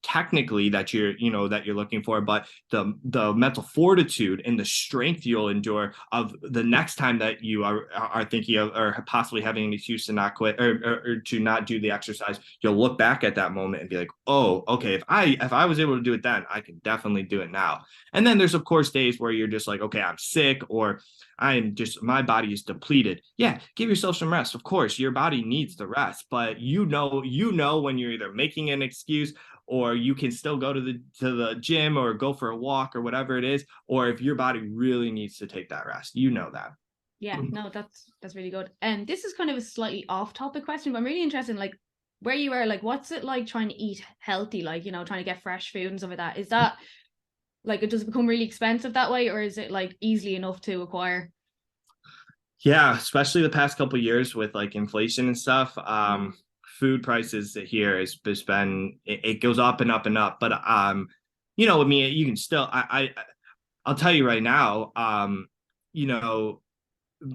technically that you're looking for, but the mental fortitude and the strength you'll endure of the next time that you are thinking of or possibly having an excuse to not quit or to not do the exercise. You'll look back at that moment and be like, oh, okay, if I was able to do it then, I can definitely do it now. And then there's of course days where you're just like, okay, I'm sick, or my body is depleted. Yeah, give yourself some rest. Of course, your body needs the rest, but when you're either making an excuse or you can still go to the gym or go for a walk or whatever it is, or if your body really needs to take that rest, that. Yeah, no, that's really good. And this is kind of a slightly off topic question, but I'm really interested in like where you are, like what's it like trying to eat healthy, like trying to get fresh food and stuff like that. Is that like it does it become really expensive that way, or is it like easily enough to acquire? Yeah, especially the past couple of years with like inflation and stuff. Mm. Food prices here has just been it goes up and up and up. But I mean, you can still I'll tell you right now, you know,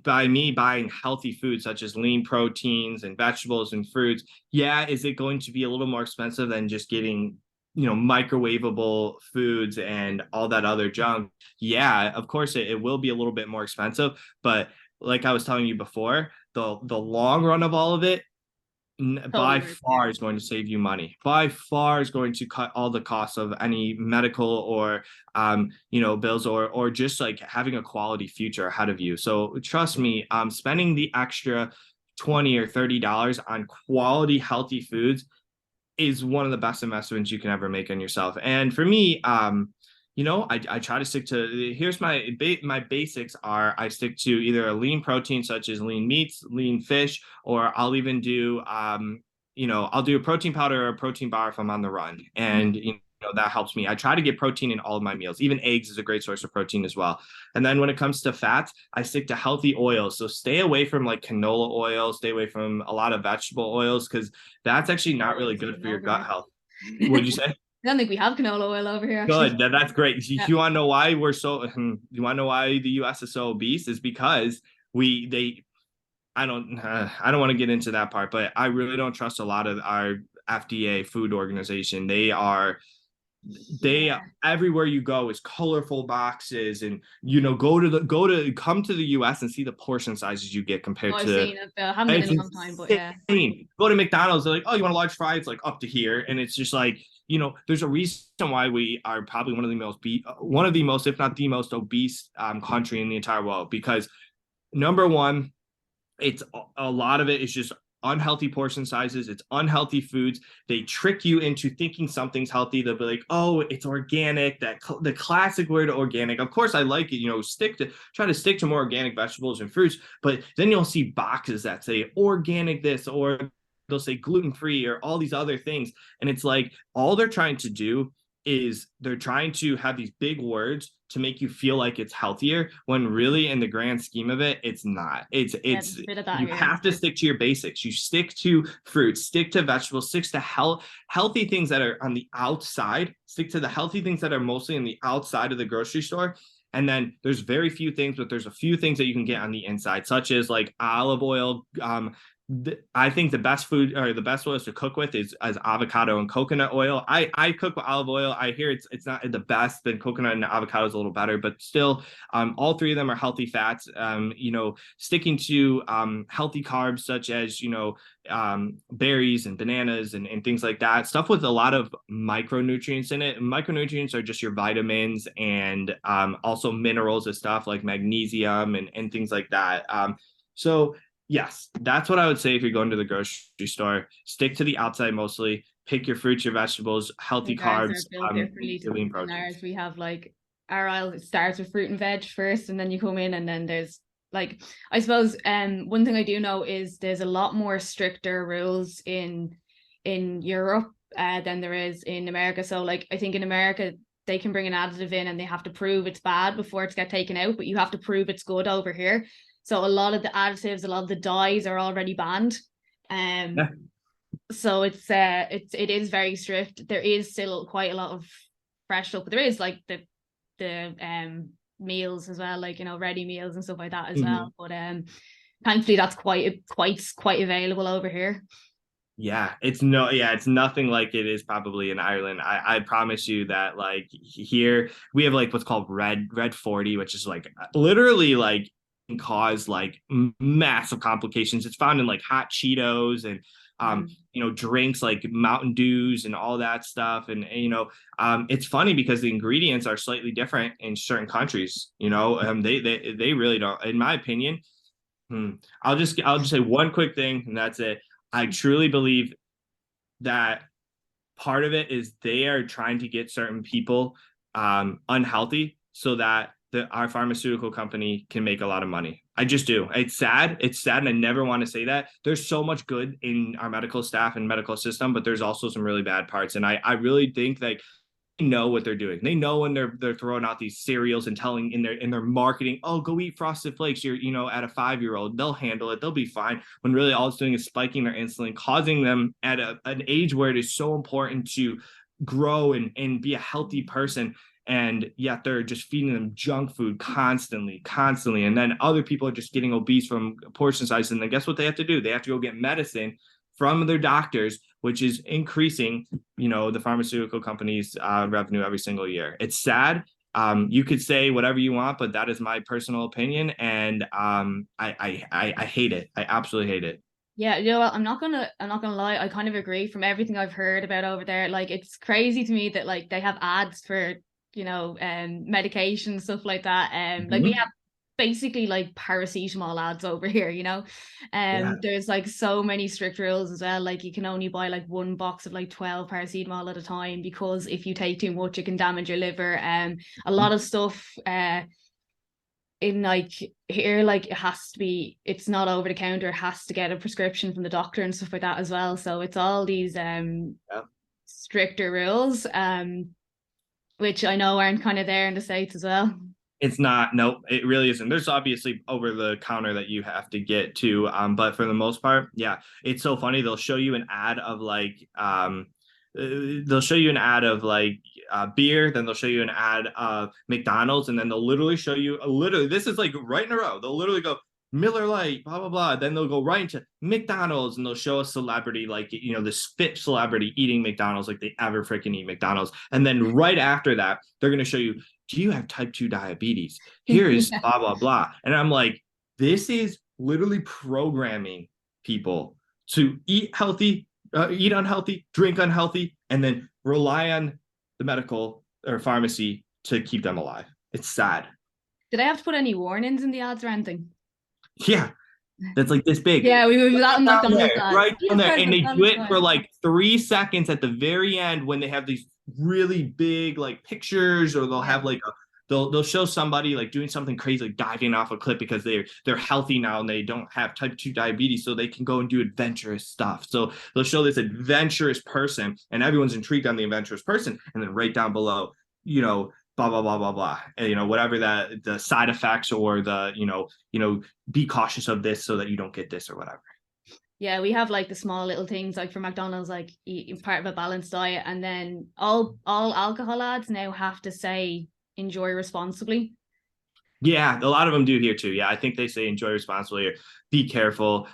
by me buying healthy foods such as lean proteins and vegetables and fruits, yeah, is it going to be a little more expensive than just getting, microwavable foods and all that other junk? Yeah, of course it will be a little bit more expensive, but like I was telling you before, the long run of all of it Totally by worth it. far is going to save you money. By far is going to cut all the costs of any medical or bills or just like having a quality future ahead of you. So trust me, spending the extra $20 or $30 on quality healthy foods is one of the best investments you can ever make on yourself. And for me, I try to stick to here's my basics are I stick to either a lean protein such as lean meats, lean fish, or I'll even do I'll do a protein powder or a protein bar if I'm on the run. And that helps me. I try to get protein in all of my meals. Even eggs is a great source of protein as well. And then when it comes to fats, I stick to healthy oils. So stay away from like canola oil, stay away from a lot of vegetable oils because that's actually not really good for your Over gut here. health. Would you say? I don't think we have canola oil over here actually. Good. That's great. Yeah. You want to know why we're so? You want to know why the U.S. is so obese? Is because we they. I don't want to get into that part, but I really don't trust a lot of our FDA food organization. They Yeah. everywhere you go is colorful boxes, and come to the U.S. and see the portion sizes you get Oh, compared I've to. seen it. I haven't been in It's a long time, but yeah. insane. Go to McDonald's, they're like, "Oh, you want a large fry?" It's like up to here, and it's just like there's a reason why we are probably one of the most, if not the most obese country in the entire world. Because number one, it's a lot of it is just unhealthy portion sizes. It's unhealthy foods. They trick you into thinking something's healthy. They'll be like, "Oh, it's organic." The classic word organic. Of course, I like it. Try to stick to more organic vegetables and fruits. But then you'll see boxes that say organic this or they'll say gluten free or all these other things, and it's like all they're trying to do is they're trying to have these big words to make you feel like it's healthier when really in the grand scheme of it it's not. it's Yeah, it's there's a bit of that you here. have to stick to your basics. You stick to fruits, stick to vegetables, stick to healthy things that are on the outside, stick to the healthy things that are mostly on the outside of the grocery store. And then there's very few things, but there's a few things that you can get on the inside, such as like olive oil, I think the best food or the best oils to cook with is avocado and coconut oil. I cook with olive oil. I hear it's not the best, but coconut and avocado is a little better, but still, all three of them are healthy fats. Sticking to healthy carbs such as berries and bananas and things like that. Stuff with a lot of micronutrients in it. And micronutrients are just your vitamins and also minerals and stuff like magnesium and things like that. So yes, that's what I would say if you're going to the grocery store. Stick to the outside mostly. Pick your fruits, your vegetables, healthy Like ours are carbs, built differently lean than proteins. ours. We have like our aisle, it starts with fruit and veg first, and then you come in, and then there's like, I suppose one thing I do know is there's a lot more stricter rules in Europe than there is in America. So like I think in America they can bring an additive in and they have to prove it's bad before it's get taken out, but you have to prove it's good over here. So a lot of the additives, a lot of the dyes are already banned. Um, Yeah. so it is very strict. There is still quite a lot of fresh stuff, but there is like the meals as well, like ready meals and stuff like that as Mm-hmm. well. But thankfully that's quite available over here. It's nothing like it is probably in Ireland. I promise you that like here we have like what's called red 40, which is like literally like can cause like massive complications. It's found in like hot Cheetos and Mm. drinks like Mountain Dews and all that stuff. It's funny because the ingredients are slightly different in certain countries. They really don't, in my opinion. I'll just say one quick thing, and that's it. I truly believe that part of it is they are trying to get certain people unhealthy so that our pharmaceutical company can make a lot of money. I just do. It's sad. It's sad, and I never want to say that. There's so much good in our medical staff and medical system, but there's also some really bad parts. And I really think that know what they're doing. They know when they're throwing out these cereals and telling in their marketing, oh, go eat Frosted Flakes. You're at a 5-year-old, they'll handle it. They'll be fine. When really all it's doing is spiking their insulin, causing them at an age where it is so important to grow and be a healthy person. And yet they're just feeding them junk food constantly. And then other people are just getting obese from portion size. And then guess what they have to do? They have to go get medicine from their doctors, which is increasing, the pharmaceutical companies' revenue every single year. It's sad. You could say whatever you want, but that is my personal opinion, and I hate it. I absolutely hate it. Yeah, what? I'm not gonna lie. I kind of agree from everything I've heard about over there. Like, it's crazy to me that like they have ads for medication stuff like that. Like we Mm-hmm. have basically like paracetamol ads over here. Yeah. There's like so many strict rules as well. Like you can only buy like one box of like 12 paracetamol at a time because if you take too much, it can damage your liver. A lot of stuff. In like here, like it has to be, it's not over the counter, it has to get a prescription from the doctor and stuff like that as well. So it's all these Yeah. stricter rules, which I know aren't kind of there in the States as well. It's not. Nope, it really isn't. There's obviously over the counter that you have to get to, but for the most part, yeah, it's so funny. They'll show you an ad of they'll show you an ad of like beer, then they'll show you an ad of McDonald's, and then they'll literally show you literally this is like right in a row. They'll literally go Miller Lite, blah blah blah. Then they'll go right into McDonald's, and they'll show a celebrity like this fit celebrity eating McDonald's like they ever freaking eat McDonald's, and then right after that they're gonna show you, do you have type 2 diabetes? Here is Yeah. blah, blah, blah. And I'm like, this is literally programming people to eat healthy, eat unhealthy, drink unhealthy, and then rely on the medical or pharmacy to keep them alive. It's sad. Did I have to put any warnings in the ads or anything? Yeah, that's like this big. Yeah, we that in Down McDonald's there, ads. right down Jesus there. Christ, And they do McDonald's it for ads. like 3 seconds at the very end when they have these really big like pictures, or they'll Yeah. have like they'll show somebody like doing something crazy, like diving off a cliff because they're healthy now and they don't have type 2 diabetes, so they can go and do adventurous stuff. So they'll show this adventurous person and everyone's intrigued on the adventurous person, and then right down below, blah blah blah blah blah. And, whatever that the side effects or the be cautious of this so that you don't get this or whatever. Yeah, we have like the small little things like for McDonald's, like eating part of a balanced diet, and then all alcohol ads now have to say enjoy responsibly. Yeah, a lot of them do here too. Yeah, I think they say enjoy responsibly or be careful.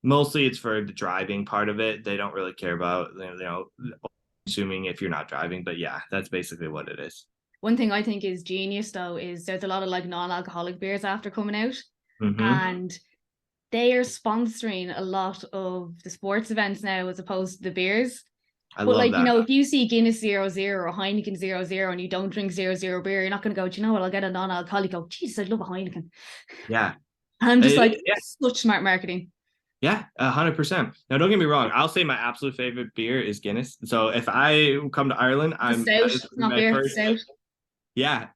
Mostly it's for the driving part of it. They don't really care about, consuming if you're not driving. But yeah, that's basically what it is. One thing I think is genius though is there's a lot of like non-alcoholic beers after coming out, Hmm. and they are sponsoring a lot of the sports events now as opposed to the beers. I But love like, that. if you see Guinness 0.0 or Heineken 0.0 and you don't drink 0.0 beer, you're not gonna go, do you know what, I'll get a non-alcoholic. Go, Jesus, I love a Heineken. Yeah. And I'm just like, Yeah. such smart marketing. Yeah, 100%. Now, don't get me wrong. I'll say my absolute favorite beer is Guinness. So if I come to Ireland, It's a stout, that is it's not my beer, it's a first. stout. Yeah,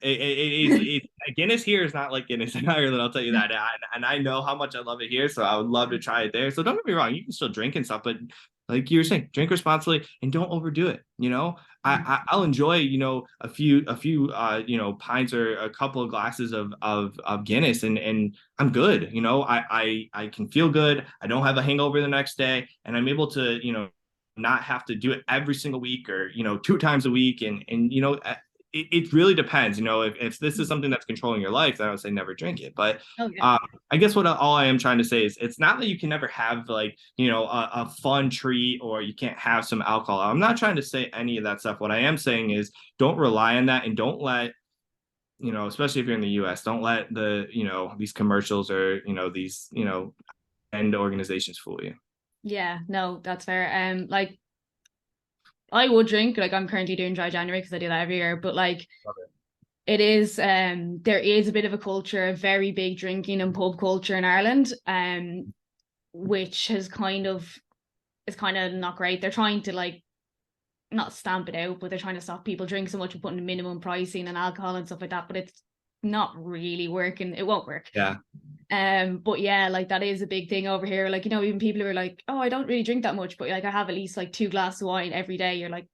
Guinness here is not like Guinness in Ireland. I'll tell you that, and I know how much I love it here, so I would love to try it there. So don't get me wrong, you can still drink and stuff, but like you were saying, drink responsibly and don't overdo it. I'll enjoy a few pints or a couple of glasses of Guinness, and I'm good. I can feel good. I don't have a hangover the next day, and I'm able to not have to do it every single week or 2 times a week, and it really depends. If this is something that's controlling your life, then I would say never drink it. But Oh yeah. I guess what all I am trying to say is it's not that you can never have like a fun treat or you can't have some alcohol. I'm not trying to say any of that stuff. What I am saying is don't rely on that and don't let especially if you're in the US, don't let these commercials or these end organizations fool you. Yeah, no, that's fair. Like I would drink, like I'm currently doing dry January because I do that every year, but like it is there is a bit of a culture, a very big drinking and pub culture in Ireland, which has kind of not great. They're trying to like not stamp it out, but they're trying to stop people drinking so much and putting minimum pricing and alcohol and stuff like that. But it's not really working. It won't work. Yeah. But yeah, like that is a big thing over here. Like, even people who are like, oh, I don't really drink that much, but like I have at least like 2 glasses of wine every day. You're like,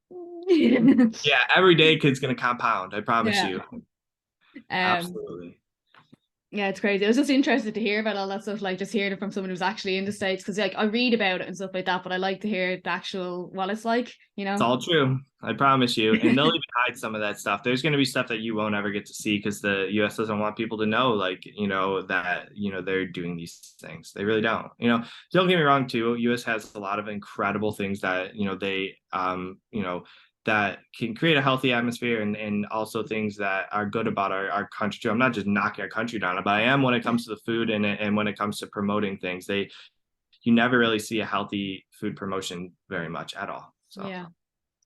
Yeah, every day kid's gonna compound, I promise yeah. you. Um, Absolutely. yeah, it's crazy. I was just interested to hear about all that stuff, like just hearing it from someone who's actually in the States, because like I read about it and stuff like that, but I like to hear the actual what it's like. It's all true. I promise you. And they'll even hide some of that stuff. There's going to be stuff that you won't ever get to see because the US doesn't want people to know, like, that, they're doing these things. They really don't. Don't get me wrong, too. US has a lot of incredible things that, that can create a healthy atmosphere and also things that are good about our country, too. I'm not just knocking our country down, but I am when it comes to the food and when it comes to promoting things. You never really see a healthy food promotion very much at all. So. Yeah.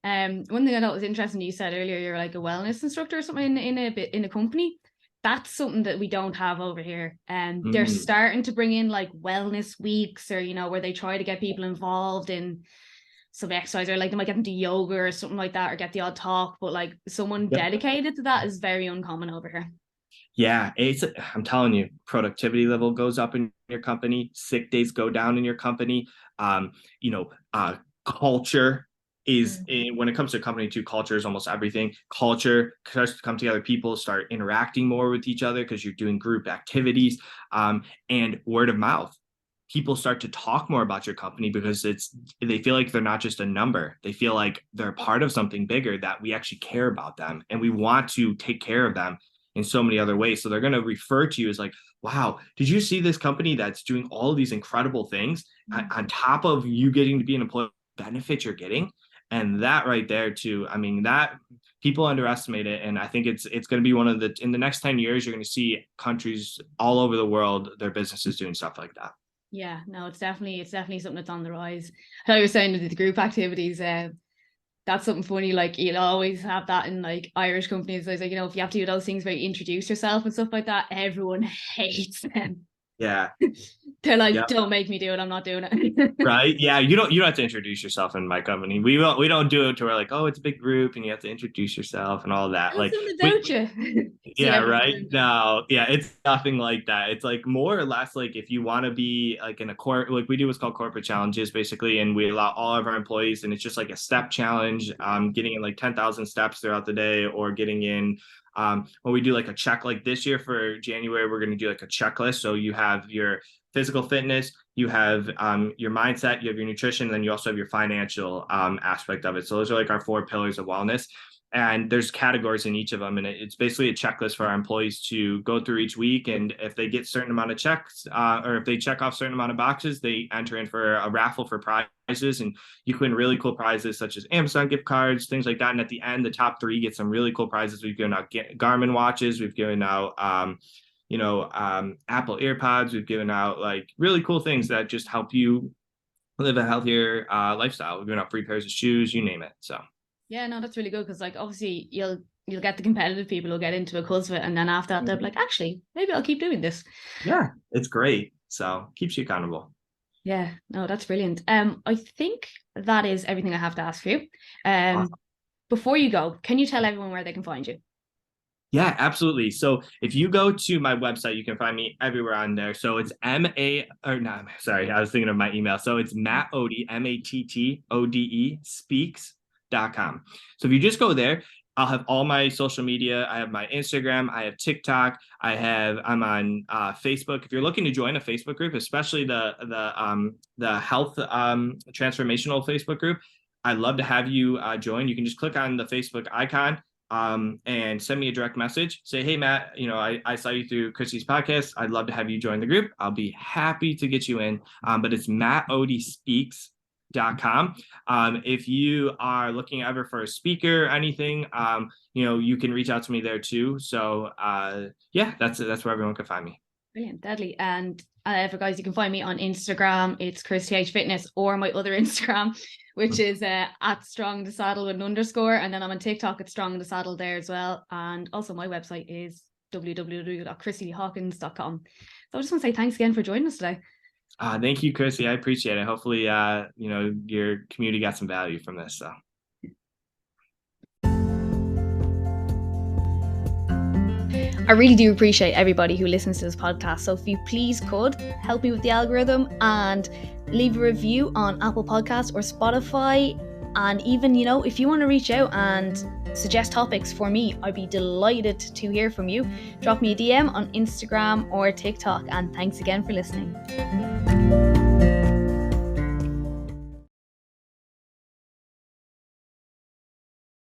One thing I thought was interesting, you said earlier you're like a wellness instructor or something in a company. That's something that we don't have over here. And they're Mm. starting to bring in like wellness weeks, or where they try to get people involved in some exercise, or like they might get them to yoga or something like that, or get the odd talk. But like someone Yep. dedicated to that is very uncommon over here. Yeah, I'm telling you, productivity level goes up in your company, sick days go down in your company. Um, Culture is Mm. when it comes to a company too, culture is almost everything. Culture starts to come together, people start interacting more with each other because you're doing group activities, and word of mouth. People start to talk more about your company because they feel like they're not just a number. They feel like they're part of something bigger, that we actually care about them and we want to take care of them in so many other ways. So they're going to refer to you as like, wow, did you see this company that's doing all of these incredible things on top of you getting to be an employee, benefits you're getting? And that right there too, I mean, that people underestimate it. And I think it's going to be in the next 10 years, you're going to see countries all over the world, their businesses doing stuff like that. Yeah, no, it's definitely something that's on the rise. How you were saying with the group activities, that's something funny. Like you'll always have that in like Irish companies. There's like, if you have to do those things where you introduce yourself and stuff like that, everyone hates them. Yeah. They're like, Yeah. don't make me do it. I'm not doing it. Right. Yeah. You don't have to introduce yourself in my company. We don't do it to where like, oh, it's a big group and you have to introduce yourself and all that. Tell Like something we about you. See yeah, everyone right. doing that. No, yeah, it's nothing like that. It's like more or less like if you want to be like in a court, like we do what's called corporate challenges basically, and we allow all of our employees, and it's just like a step challenge, getting in like 10,000 steps throughout the day, or getting in, when we do like a check, like this year for January, we're going to do like a checklist. So you have your physical fitness, you have your mindset, you have your nutrition, and then you also have your financial aspect of it. So those are like our 4 pillars of wellness. and there's categories in each of them, and it's basically a checklist for our employees to go through each week, and if they get certain amount of checks, or if they check off certain amount of boxes, they enter in for a raffle for prizes, and you can win really cool prizes such as Amazon gift cards, things like that. And at the end, the top three get some really cool prizes. We've given out Garmin watches, we've given out Apple AirPods, we've given out like really cool things that just help you live a healthier lifestyle. We've given out free pairs of shoes, you name it. So Yeah, no, that's really good, because like obviously you'll get the competitive people who'll get into a cause of it, and then after that they'll be like, actually, maybe I'll keep doing this. yeah, it's great. So keeps you accountable. Yeah, no, that's brilliant. I think that is everything I have to ask for you. Awesome. Before you go, can you tell everyone where they can find you? Yeah, absolutely. So if you go to my website, you can find me everywhere on there. So it's sorry, I was thinking of my email. So it's Matt Ode, MATTODE, speaks.com. So if you just go there, I'll have all my social media. I have my Instagram, I have TikTok, I'm on Facebook. If you're looking to join a Facebook group, especially the health transformational Facebook group, I'd love to have you join. You can just click on the Facebook icon and send me a direct message. Say, hey, Matt, I saw you through Chrissy's podcast. I'd love to have you join the group. I'll be happy to get you in. But it's mattodespeaks.com. If you are looking ever for a speaker or anything, you can reach out to me there too. So yeah, that's where everyone can find me. Brilliant, deadly. And for guys, you can find me on Instagram. It's Christy H Fitness, or my other Instagram, which is at Strong the Saddle with an underscore. And then I'm on TikTok at Strong the Saddle there as well. And also my website is www.chrissyhawkins.com. So I just want to say thanks again for joining us today. Thank you, Chrissy. I appreciate it. Hopefully, your community got some value from this. So. I really do appreciate everybody who listens to this podcast. So if you please could help me with the algorithm and leave a review on Apple Podcasts or Spotify. And even, if you want to reach out and suggest topics for me, I'd be delighted to hear from you. Drop me a DM on Instagram or TikTok. And thanks again for listening.